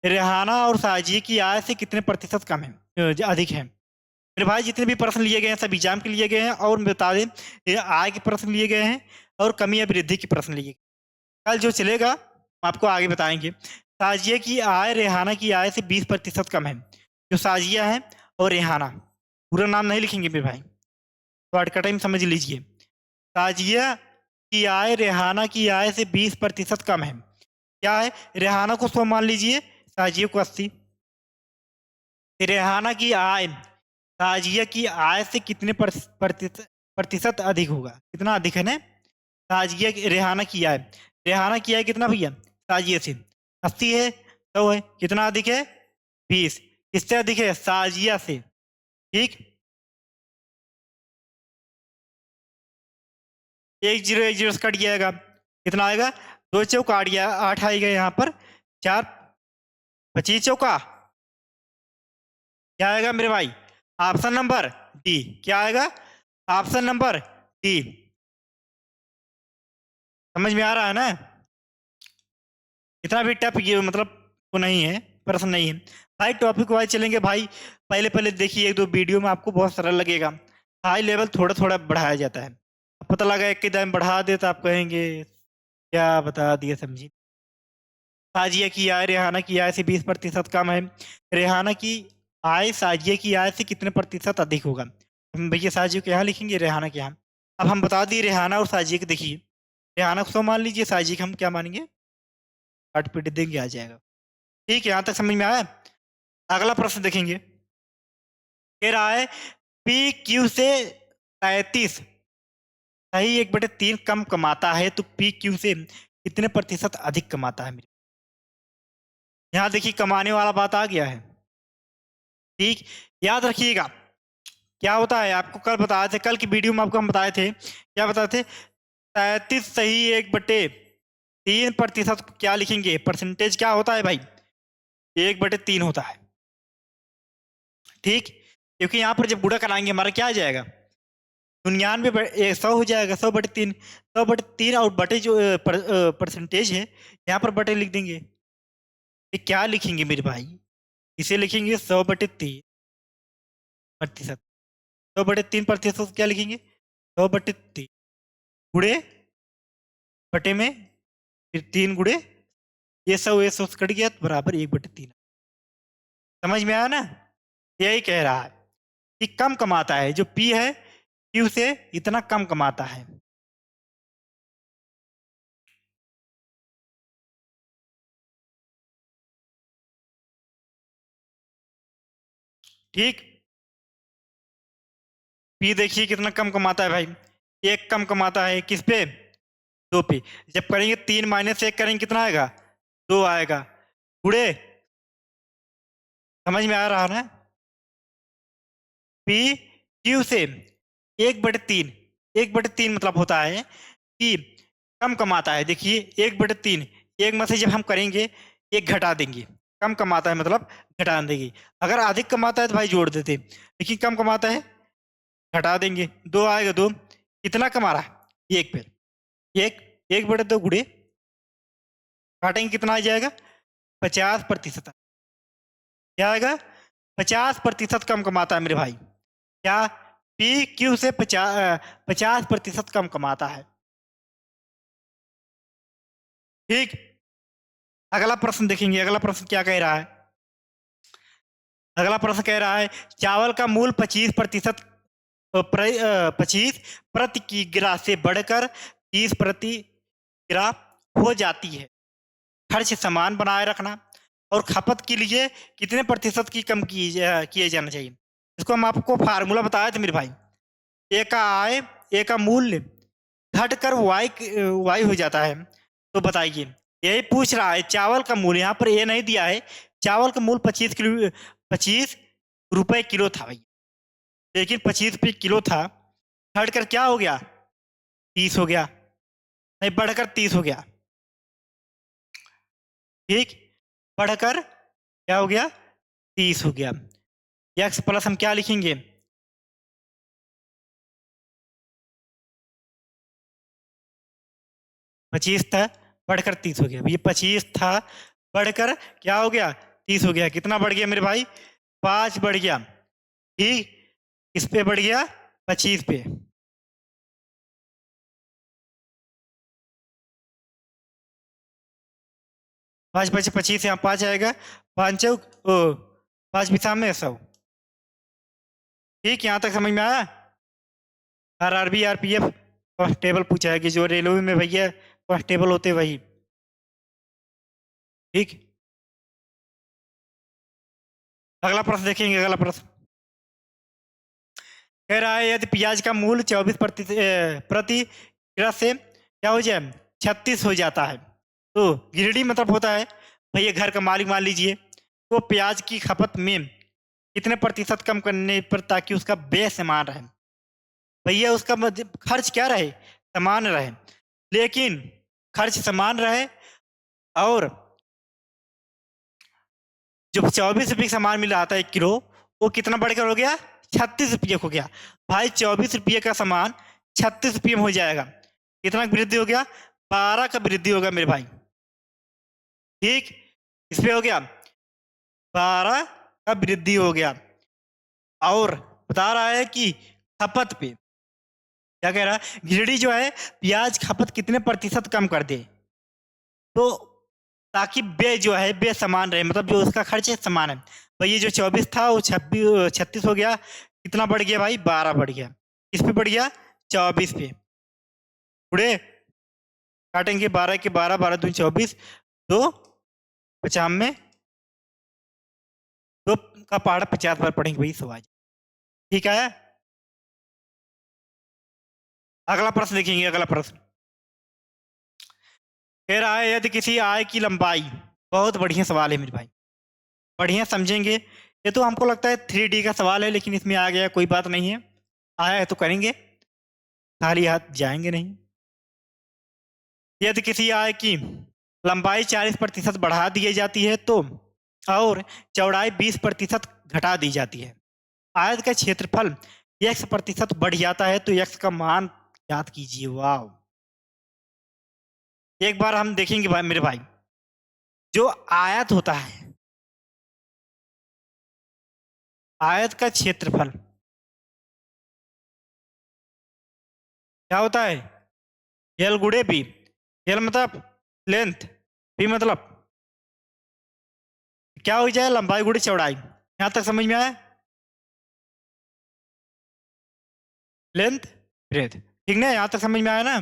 रेहाना और साजिया की आय से कितने प्रतिशत कम है, अधिक है? मेरे भाई जितने भी प्रश्न लिए गए हैं सब एग्जाम के लिए गए हैं, और बता दें ये आय के प्रश्न लिए गए हैं और कमी या वृद्धि के प्रश्न लिए गए। कल जो चलेगा आपको आगे बताएंगे। साजिया की आय रेहाना की आय से 20% कम है। जो साजिया है और रेहाना, पूरा नाम नहीं लिखेंगे मेरे भाई, शॉर्टकट में समझ लीजिए। साजिया की आय रेहाना की आय से 20% कम है। क्या है? रेहाना को 100 मान लीजिए, साजिया को 80। रेहाना की आय साजिया की आय से कितने प्रतिशत अधिक होगा? कितना अधिक है ना? साजिया रेहाना की आय, रेहाना की आय कितना भैया? साजिया से 80 है, 100 है, कितना अधिक है? 20। किससे अधिक है? साजिया से। ठीक, 1 0 से कट जाएगा, कितना आएगा? 2 चौका 8 आएगा, यहाँ पर 4 25 चौका क्या आएगा मेरे भाई? Option number D. क्या आएगा? Option number D. समझ में आ रहा है ना? इतना भी टफ ये मतलब वो नहीं है, प्रश्न नहीं है भाई। टॉपिक वाइज चलेंगे भाई। पहले पहले देखिए 1-2 वीडियो में आपको बहुत सरल लगेगा, हाई लेवल थोड़ा थोड़ा बढ़ाया जाता है। पता लगा एक दाम बढ़ा दे तो आप कहेंगे क्या बता दिया, समझी? साजिया की आय रेहाना की आय से 20% कम है। रेहाना की आय साजिया की आय से कितने प्रतिशत अधिक होगा? हम भैया साजिया के यहाँ लिखेंगे, रेहाना के यहाँ। अब हम बता दिए रेहाना और साजिया के। देखिए रेहाना को 100 मान लीजिए, साजिया को हम क्या मानेंगे? 8 पीट देंगे, आ जाएगा। ठीक है, यहाँ तक समझ में आया? अगला प्रश्न देखेंगे, कह रहा है पी क्यू से 33 सही 1/3 कम कमाता है तो पी क्यू से कितने प्रतिशत अधिक कमाता है? यहाँ देखिए कमाने वाला बात आ गया है। ठीक, याद रखिएगा क्या होता है, आपको कल बताए थे, कल की वीडियो में आपको हम बताए थे, क्या बताए थे? 33 सही 1/3% क्या लिखेंगे? परसेंटेज क्या होता है भाई? 1/3 होता है। ठीक, क्योंकि यहाँ पर जब गुणा कराएंगे हमारा क्या आ जाएगा? 99 100 हो जाएगा। 100/3, 100/3 और बटे जो परसेंटेज है यहाँ पर बटे लिख देंगे। ये क्या लिखेंगे मेरे भाई? इसे लिखेंगे 100/3%। 100/3% क्या लिखेंगे? 100/3 गुड़े बटे में फिर 3 गुड़े ये 100 से कट गया तो बराबर 1/3। समझ में आया ना? यही कह रहा है कि कम कमाता है, जो पी है क्यू से इतना कम कमाता है। ठीक, पी देखिए कितना कम कमाता है भाई, 1 कम कमाता है किस पे? 2 पे। जब करेंगे 3 - 1 करेंगे कितना आएगा? 2 आएगा। गुड़े, समझ में आ रहा ना? पी क्यू से 1/3, 1/3 मतलब होता है कि कम कमाता है। देखिए 1/3, एक में से जब हम करेंगे 1 घटा देंगे, कम कमाता है मतलब घटा देंगे। अगर अधिक कमाता है तो भाई जोड़ देते, लेकिन कम कमाता है घटा देंगे। 2 आएगा, 2 कितना कमा रहा है? 1 पे 1, 1/2 गुड़े काटेंगे कितना आ जाएगा? 50%। क्या आएगा? 50% कम कमाता है मेरे भाई। क्या? पी क्यू से 50% कम कमाता है। ठीक, अगला प्रश्न देखेंगे। अगला प्रश्न क्या कह रहा है? अगला प्रश्न कह रहा है चावल का मूल 25 प्रति किग्रा से बढ़कर 30 प्रति किग्रा हो जाती है। खर्च समान बनाए रखना और खपत के लिए कितने प्रतिशत की कम किए जाना चाहिए? इसको हम आपको फार्मूला बताए थे मेरे भाई। एक का आय ए का मूल्य घटकर वाई हो जाता है, तो बताइए। यही पूछ रहा है, चावल का मूल्य, यहाँ पर ये नहीं दिया है। चावल का मूल्य 25 रुपए किलो था भाई, लेकिन 25 रुपये किलो था, घटकर क्या हो गया, 30 हो गया, नहीं बढ़कर 30 हो गया। ठीक, बढ़कर क्या हो गया, 30 हो गया। यक्स प्लस हम क्या लिखेंगे, 25 था, बढ़कर 30 हो गया। ये 25 था, बढ़कर क्या हो गया, 30 हो गया। कितना बढ़ गया मेरे भाई, 5 बढ़ गया। ठीक, किस पे बढ़ गया, 25 पे। 5 5 25, यहाँ 5 आएगा, 5 चौक ओ, 5 बिसाम में 100। ठीक, यहाँ तक समझ में आया। आरआरबी आरपीएफ कांस्टेबल पूछा है कि जो रेलवे में भैया कांस्टेबल होते वही। ठीक, अगला प्रश्न देखेंगे। अगला प्रश्न कह रहा है, यदि प्याज का मूल्य 24 प्रति किलो से क्या हो जाए, 36 हो जाता है, तो गिरडी मतलब होता है भैया घर का मालिक मान लीजिए, तो प्याज की खपत में कितने प्रतिशत कम करने पर ताकि उसका व्यय समान रहे। भैया उसका खर्च क्या रहे, समान रहे, लेकिन खर्च समान रहे और जो 24 रुपये का सामान मिल रहा था 1 किलो, वो कितना बढ़कर हो गया, 36 रुपये हो गया। भाई 24 रुपये का सामान 36 रुपये में हो जाएगा, कितना वृद्धि हो गया, 12 का वृद्धि होगा मेरे भाई। ठीक, इसमें हो गया 12 का वृद्धि हो गया। और बता रहा है कि खपत पे क्या कह रहा है, गिरडी जो है प्याज खपत कितने प्रतिशत कम कर दे, तो ताकि व्यय जो है व्यय समान रहे, मतलब जो उसका खर्च है समान है। भाई ये जो 24 था वो 36 हो गया, कितना बढ़ गया भाई, 12 बढ़ गया। किस पे बढ़ गया, 24 पे। उड़े काटेंगे 12 के 12, 12 दूनी 24, दो 50 में दो का पहाड़ा 50 बार पढ़ेंगे भाई सवाल। ठीक है, अगला प्रश्न देखेंगे। अगला प्रश्न कह रहा है, यदि किसी आय की लंबाई, बहुत बढ़िया सवाल है मेरे भाई, बढ़िया समझेंगे। ये तो हमको लगता है 3D का सवाल है, लेकिन इसमें आ गया, कोई बात नहीं है, आया है तो करेंगे, खाली हाथ जाएंगे नहीं। यदि किसी आय की लंबाई 40% बढ़ा दी जाती है तो, और चौड़ाई 20% घटा दी जाती है, आयत का क्षेत्रफल x% बढ़ जाता है, तो x का मान याद कीजिए। वाह, एक बार हम देखेंगे भाई मेरे भाई, जो आयत होता है, आयत का क्षेत्रफल क्या होता है, एल गुड़े बी। एल मतलब लेंथ, बी मतलब क्या हो जाए, लंबाई गुड़े चौड़ाई। यहां तक समझ में आया, लेंथ ब्रेथ, ठीक ना, यहां तक समझ में आया ना।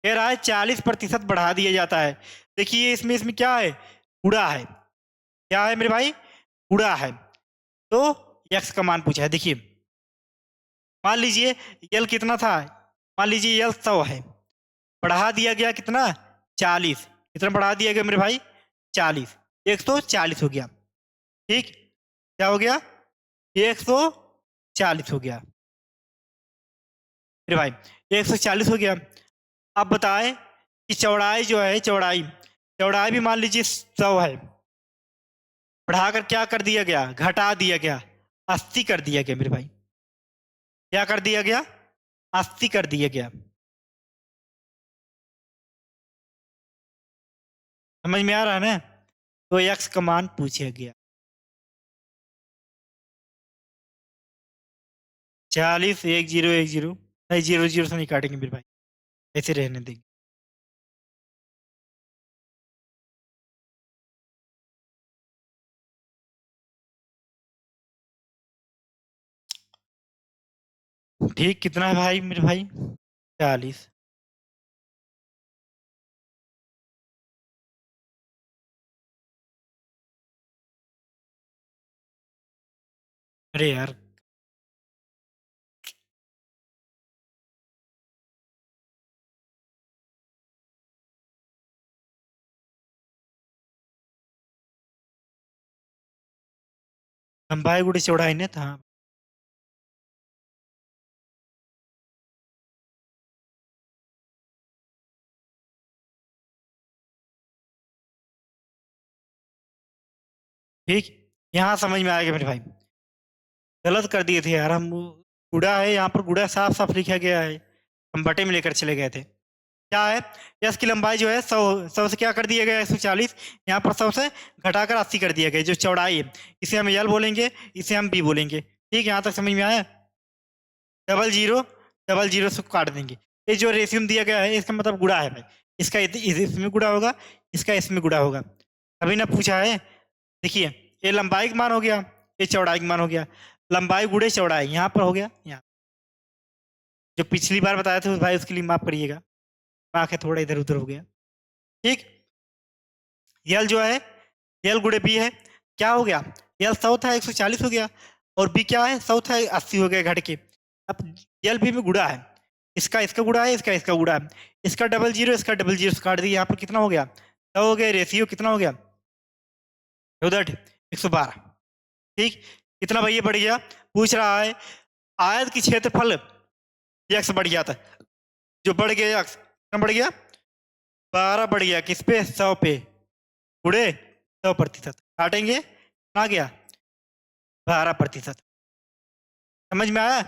कह रहा है 40% बढ़ा दिया जाता है। देखिए इसमें इसमें क्या है, गुड़ा है, क्या है मेरे भाई, गुड़ा है, तो यक्स का मान पूछा है। देखिए मान लीजिए यल कितना था, मान लीजिए यल 100 है, बढ़ा दिया गया कितना, 40, कितना बढ़ा दिया गया मेरे भाई, 40, 140 हो गया। ठीक, क्या हो गया, 140 हो गया मेरे भाई, 140 हो गया। अब बताएं कि चौड़ाई जो है, चौड़ाई चौड़ाई भी मान लीजिए 100 है, बढ़ाकर क्या कर दिया गया, घटा दिया गया, 80 कर दिया गया मेरे भाई। क्या कर दिया गया, 80 कर दिया गया। समझ में आ रहा है ना, तो यक्स का मान पूछा गया 40, 1010, नहीं 00 से नहीं काटेंगे मेरे भाई, ऐसे रहने देंगे। ठीक, कितना है भाई मेरे भाई, 40। अरे यार, लंबाई गुड़े चौड़ाई ने था। ठीक, यहाँ समझ में आ गया मेरे भाई। गलत कर दिए थे यार हम। गुड़ा है यहाँ पर, गुड़ा साफ साफ लिखा गया है, हम बटे में लेकर चले गए थे। क्या है, यस की लंबाई जो है 100 से क्या कर दिया गया 140, यहाँ पर 100 से घटाकर 80 कर दिया गया। जो चौड़ाई है इसे हम यल बोलेंगे, इसे हम बी बोलेंगे। ठीक, यहाँ तक समझ में आया। डबल जीरो, डबल जीरो से काट देंगे। ये जो रेशियो दिया गया है इसका मतलब गुणा है भाई। इसका इसमें गुणा होगा, इसका इसमें गुणा होगा। अभी ना पूछा है, देखिए ये लंबाई का मान हो गया, ये चौड़ाई का मान हो गया। लंबाई गुड़े चौड़ाई यहाँ पर हो गया। यहाँ जो पिछली बार बताया था भाई उसके लिए माफ करिएगा, दिमाग है थोड़ा इधर उधर हो गया। ठीक, यल जो है, यल गुड़े बी है, क्या हो गया, यल 100 था 140 हो गया, और बी क्या है 100 था 80 हो गया घट के। अब यल बी में गुड़ा है, इसका इसका गुड़ा है, इसका इसका गुड़ा है, इसका डबल जीरो, इसका डबल जीरो से काट दिया। यहाँ पर कितना हो गया 100 हो गया, रेशियो कितना हो गया उधर 112। ठीक, कितना भैया बढ़ गया, पूछ रहा है आयत की क्षेत्रफल यक्स बढ़ गया था, जो बढ़ गया यक्स कितना बढ़ गया 12 बढ़ गया, किस पे 100 पे, गुड़े 100%, काटेंगे आ गया 12%। समझ में आया।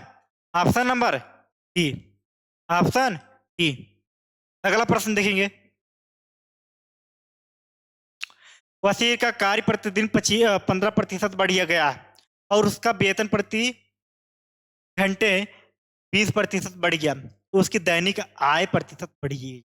Option number D, option D. अगला प्रश्न देखेंगे। वसीर का कार्य प्रतिदिन 15% बढ़िया गया और उसका वेतन प्रति घंटे 20% बढ़ गया, तो उसकी दैनिक आय प्रतिशत बढ़ी।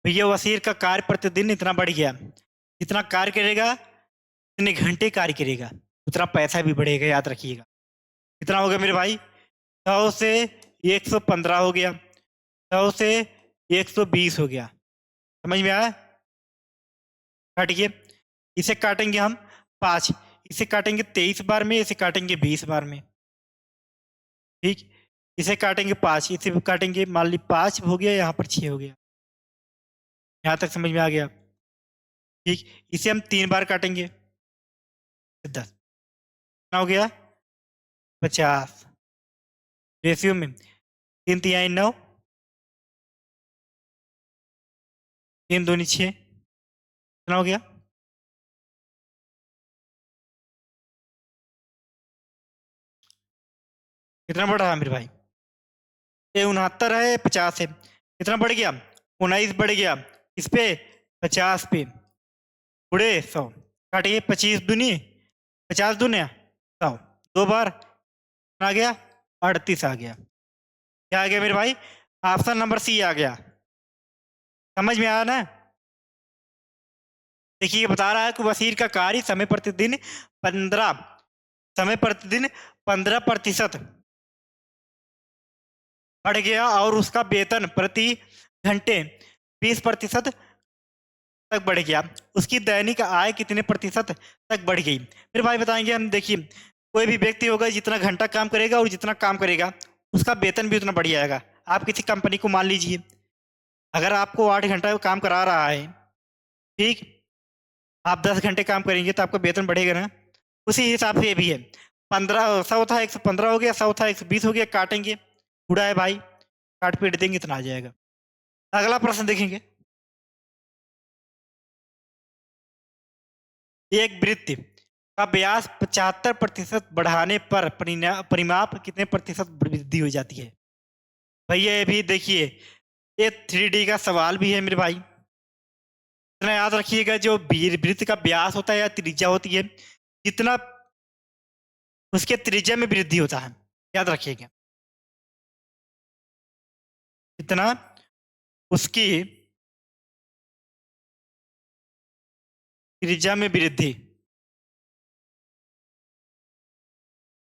भैया वसीर का कार्य प्रतिदिन इतना बढ़ गया, जितना कार्य करेगा इतने घंटे कार्य करेगा उतना पैसा भी बढ़ेगा, याद रखिएगा। कितना हो गया मेरे भाई 100 से 115 हो गया, 100 से 120 हो गया। समझ में आया। काटिए, इसे काटेंगे हम 5, इसे काटेंगे 23 बार में, इसे काटेंगे 20 बार में। ठीक, इसे काटेंगे 5, इसे काटेंगे, मान ली 5 हो गया, यहाँ पर 6 हो गया। यहाँ तक समझ में आ गया। ठीक, इसे हम 3 बार काटेंगे 10, कितना हो गया 50। रेशियो में 3 तिहाई 9, 3 दूनी 6, कितना हो गया कितना बढ़ रहा है मेरे भाई, ये 69 है 50 है, कितना बढ़ गया 19 बढ़ गया, इस पे 50 पे, गुड़े 100, काटिए 25 दूनी 50 दूने 100, 2 बार आ गया 38 आ गया। क्या आ गया मेरे भाई, ऑप्शन नंबर सी आ गया। समझ में आया ना। देखिए बता रहा है कि वसीर का कार्य समय प्रतिदिन 15% बढ़ गया और उसका वेतन प्रति घंटे 20% तक बढ़ गया, उसकी दैनिक आय कितने प्रतिशत तक बढ़ गई। फिर भाई बताएंगे हम। देखिए कोई भी व्यक्ति होगा जितना घंटा काम करेगा और जितना काम करेगा उसका वेतन भी उतना बढ़ जाएगा। आप किसी कंपनी को मान लीजिए, अगर आपको 8 घंटा काम करा रहा है, ठीक, आप 10 घंटे काम करेंगे तो आपका वेतन बढ़ेगा ना। उसी हिसाब से ये भी है, 15 100 था 115 हो गया, 100 था 120 हो गया, काटेंगे गुड़ा है भाई, काट पीट देंगे इतना आ जाएगा। अगला प्रश्न देखेंगे। एक वृत्त का व्यास 75% बढ़ाने पर परिमाप कितने प्रतिशत वृद्धि हो जाती है। भैया ये भी देखिए, ये 3D का सवाल भी है मेरे भाई। इतना याद रखिएगा, जो वृत्त का व्यास होता है या त्रिज्या होती है, जितना उसके त्रिज्या में वृद्धि होता है, याद रखिएगा, जितना उसकी त्रिज्या में वृद्धि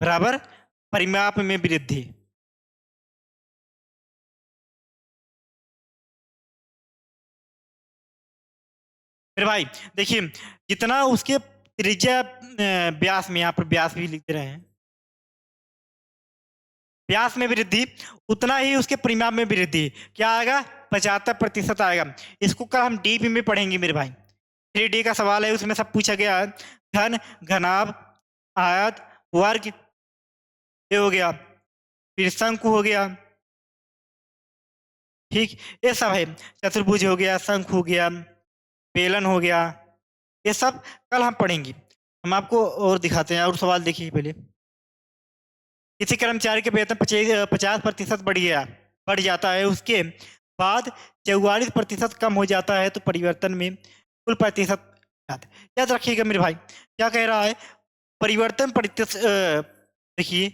बराबर परिमाप में वृद्धि। मेरे भाई देखिए, जितना उसके त्रिज्या व्यास में, यहाँ पर व्यास भी लिख रहे हैं, व्यास में वृद्धि उतना ही उसके परिमाप में वृद्धि क्या आएगा 75% आएगा। इसको कल हम डीपी में पढ़ेंगे मेरे भाई, 3D का सवाल है, उसमें सब पूछा गया है। घन, घनाभ, आयत, वर्ग, ये हो गया, फिर शंकु हो गया, ठीक, ये सब है। चतुर्भुज हो गया, शंख हो गया, बेलन हो गया, ये सब कल हम पढ़ेंगे। हम आपको और दिखाते हैं, और सवाल देखिए पहले। किसी कर्मचारी के वेतन 50% बढ़ जाता है, उसके बाद 44% कम हो जाता है, तो परिवर्तन में कुल प्रतिशत याद याद रखिएगा मेरे भाई। क्या कह रहा है? परिवर्तन प्रतिशत, देखिए,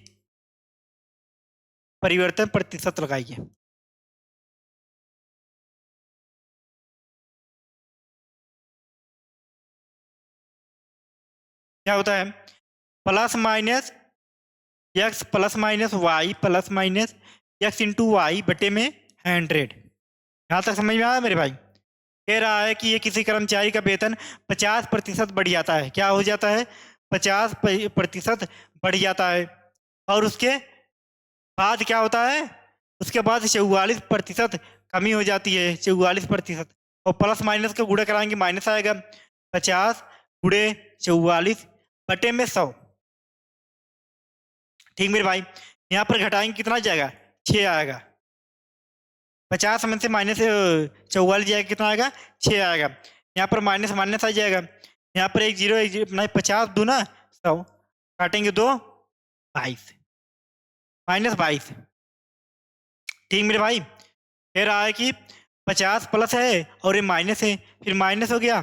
परिवर्तन प्रतिशत लगाइए। क्या होता है? Plus minus X plus minus Y plus minus X into Y बटे में 100। यहाँ तक समझ में आया मेरे भाई? कह रहा है कि ये किसी कर्मचारी का वेतन 50% बढ़ जाता है। क्या हो जाता है? 50% बढ़ जाता है, और उसके बाद क्या होता है? उसके बाद 44% कमी हो जाती है, 44%, और प्लस माइनस का गुणा कराएंगे, माइनस आएगा। 50 गुणे 44 बटे में 100। ठीक मेरे भाई, यहाँ पर घटाएंगे, कितना जाएगा? 6 आएगा। 50 में से माइनस 44 जाएगा, कितना आएगा? 6 आएगा। यहाँ पर माइनस माइनस आ जाएगा, यहाँ पर एक जीरो नहीं, 50 दूना 100, काटेंगे 2, 22, -22। ठीक मेरे भाई, कह रहा है कि 50 प्लस है और ये माइनस है, फिर माइनस हो गया,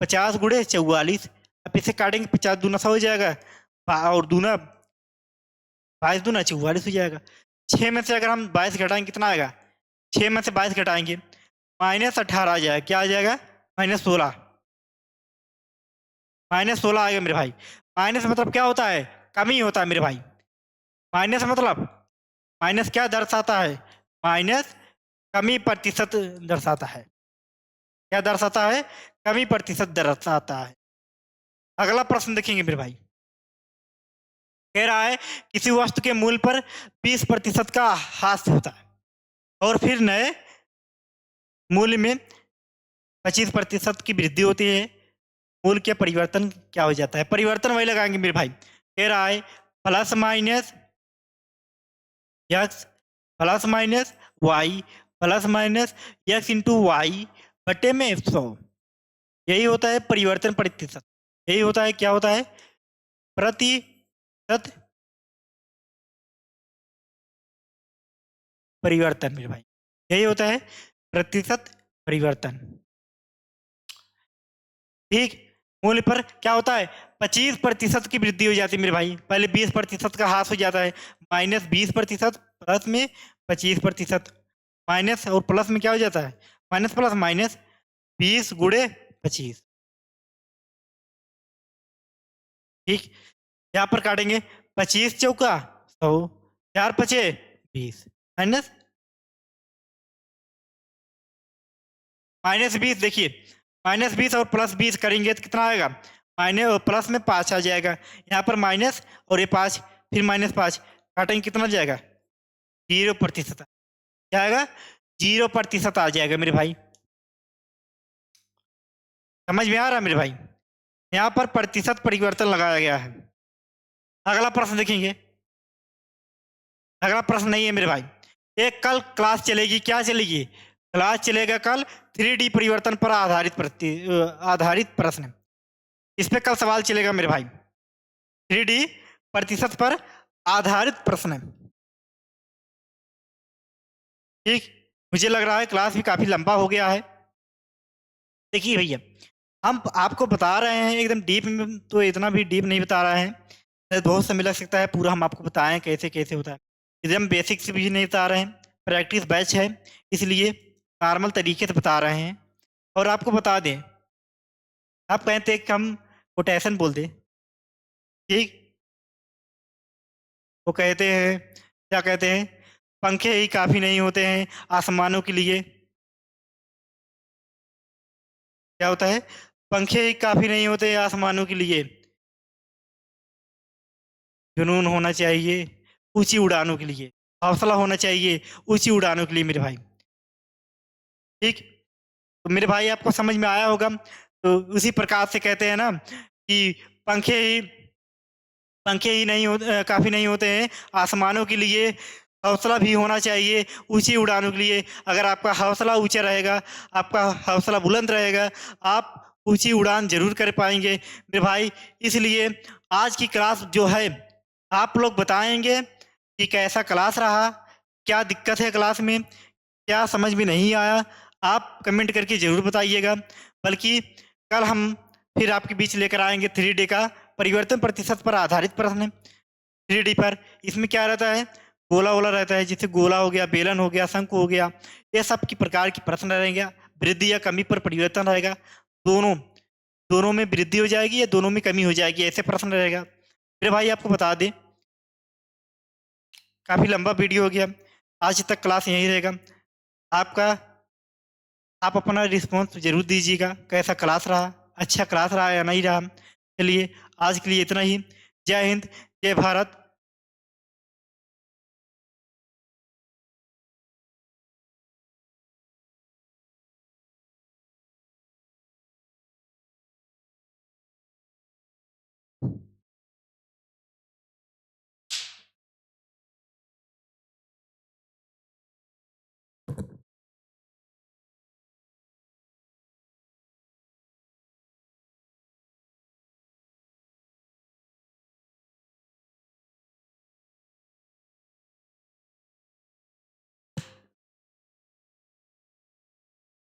50 गुणे 44। अब इसे काटेंगे, 50 दूना 100 हो जाएगा, और दूना 22 दूना 44 हो जाएगा। 6 में से अगर हम 22 घटाएंगे, कितना आएगा? 6 में से 22 घटाएंगे, -18 आ जाएगा। क्या आ जाएगा? -16। -16 आएगा मेरे भाई। माइनस मतलब क्या होता है? कमी होता है मेरे भाई। माइनस मतलब, माइनस क्या दर्शाता है? माइनस कमी प्रतिशत दर्शाता है। क्या दर्शाता है? कमी प्रतिशत दर्शाता है। अगला प्रश्न देखेंगे मेरे भाई। कह रहा है किसी वस्तु के मूल्य पर 20% का ह्रास होता है, और फिर नए मूल्य में 25% की वृद्धि होती है। मूल्य के परिवर्तन क्या हो जाता है? परिवर्तन वही लगाएंगे मेरे भाई। कह रहा है plus minus X plus minus Y plus minus X into Y बटे में 100। यही होता है परिवर्तन प्रतिशत। यही होता है, क्या होता है? प्रतिशत परिवर्तन मेरे भाई। यही होता है प्रतिशत परिवर्तन। ठीक, मूल्य पर क्या होता है? 25% की वृद्धि हो जाती है मेरे भाई। पहले 20% का ह्रास हो जाता है, -20% प्लस में 25%, माइनस और प्लस में क्या हो जाता है? माइनस प्लस माइनस, 20 गुणे 25। ठीक, यहाँ पर काटेंगे, 25 चौका 100, 4 पचे 20, माइनस -20। देखिए, -20 और +20 करेंगे तो कितना आएगा? माइनस प्लस में 5 आ जाएगा, यहाँ पर माइनस और ये 5, फिर -5, काटेंगे, कितना जाएगा? 0%। क्या आएगा? 0% आ जाएगा मेरे भाई। समझ में आ रहा है मेरे भाई? यहाँ पर प्रतिशत परिवर्तन लगाया गया है। अगला प्रश्न देखेंगे। अगला प्रश्न नहीं है मेरे भाई। एक कल क्लास चलेगी, क्या चलेगी? क्लास चलेगा कल 3D परिवर्तन पर आधारित प्रश्न। इस पे कल सवाल चलेगा मेरे भाई। 3D प्रतिशत पर आधारित प्रश्न। ठीक, मुझे लग रहा है क्लास भी काफी लंबा हो गया है। देखिए भैया, हम आपको बता रहे हैं एकदम डीप में, तो इतना भी डीप नहीं बता रहे हैं। बहुत समय लग सकता है पूरा हम आपको बताएं कैसे कैसे होता है। एकदम बेसिक से भी नहीं बता रहे हैं, प्रैक्टिस बैच है, इसलिए नॉर्मल तरीके से बता रहे हैं। और आपको बता दें, आप कहते हैं कि हम कोटेशन बोल दें, ठीक, वो कहते हैं, क्या कहते हैं? पंखे ही काफी नहीं होते हैं आसमानों के लिए। क्या होता है? पंखे ही काफी नहीं होते आसमानों के लिए, जुनून होना चाहिए ऊंची उड़ानों के लिए, हौसला होना चाहिए ऊंची उड़ानों के लिए मेरे भाई। ठीक, तो मेरे भाई आपको समझ में आया होगा। तो उसी प्रकार से कहते हैं ना कि पंखे ही पंखे ही नहीं होते, काफ़ी नहीं होते हैं, आसमानों के लिए हौसला भी होना चाहिए ऊंची उड़ानों के लिए। अगर आपका हौसला ऊंचा रहेगा, आपका हौसला बुलंद रहेगा, आप ऊंची उड़ान जरूर कर पाएंगे मेरे भाई। इसलिए आज की क्लास जो है, आप लोग बताएंगे कि कैसा क्लास रहा, क्या दिक्कत है क्लास में, क्या समझ में नहीं आया, आप कमेंट करके ज़रूर बताइएगा। बल्कि कल हम फिर आपके बीच लेकर आएंगे 3D का परिवर्तन प्रतिशत पर आधारित प्रश्न है। 3D पर इसमें क्या रहता है, गोला वोला रहता है, जैसे गोला हो गया, बेलन हो गया, शंकु हो गया, ये सब की प्रकार की प्रश्न रहेंगे। वृद्धि या कमी पर परिवर्तन रहेगा, दोनों दोनों में वृद्धि हो जाएगी या दोनों में कमी हो जाएगी, ऐसे प्रश्न रहेगा मेरे भाई। आपको बता दें, काफ़ी लंबा वीडियो हो गया, आज तक क्लास यहीं रहेगा। आपका आप अपना रिस्पॉन्स जरूर दीजिएगा, कैसा क्लास रहा, अच्छा क्लास रहा या नहीं रहा। चलिए आज के लिए इतना ही। जय हिंद, जय भारत।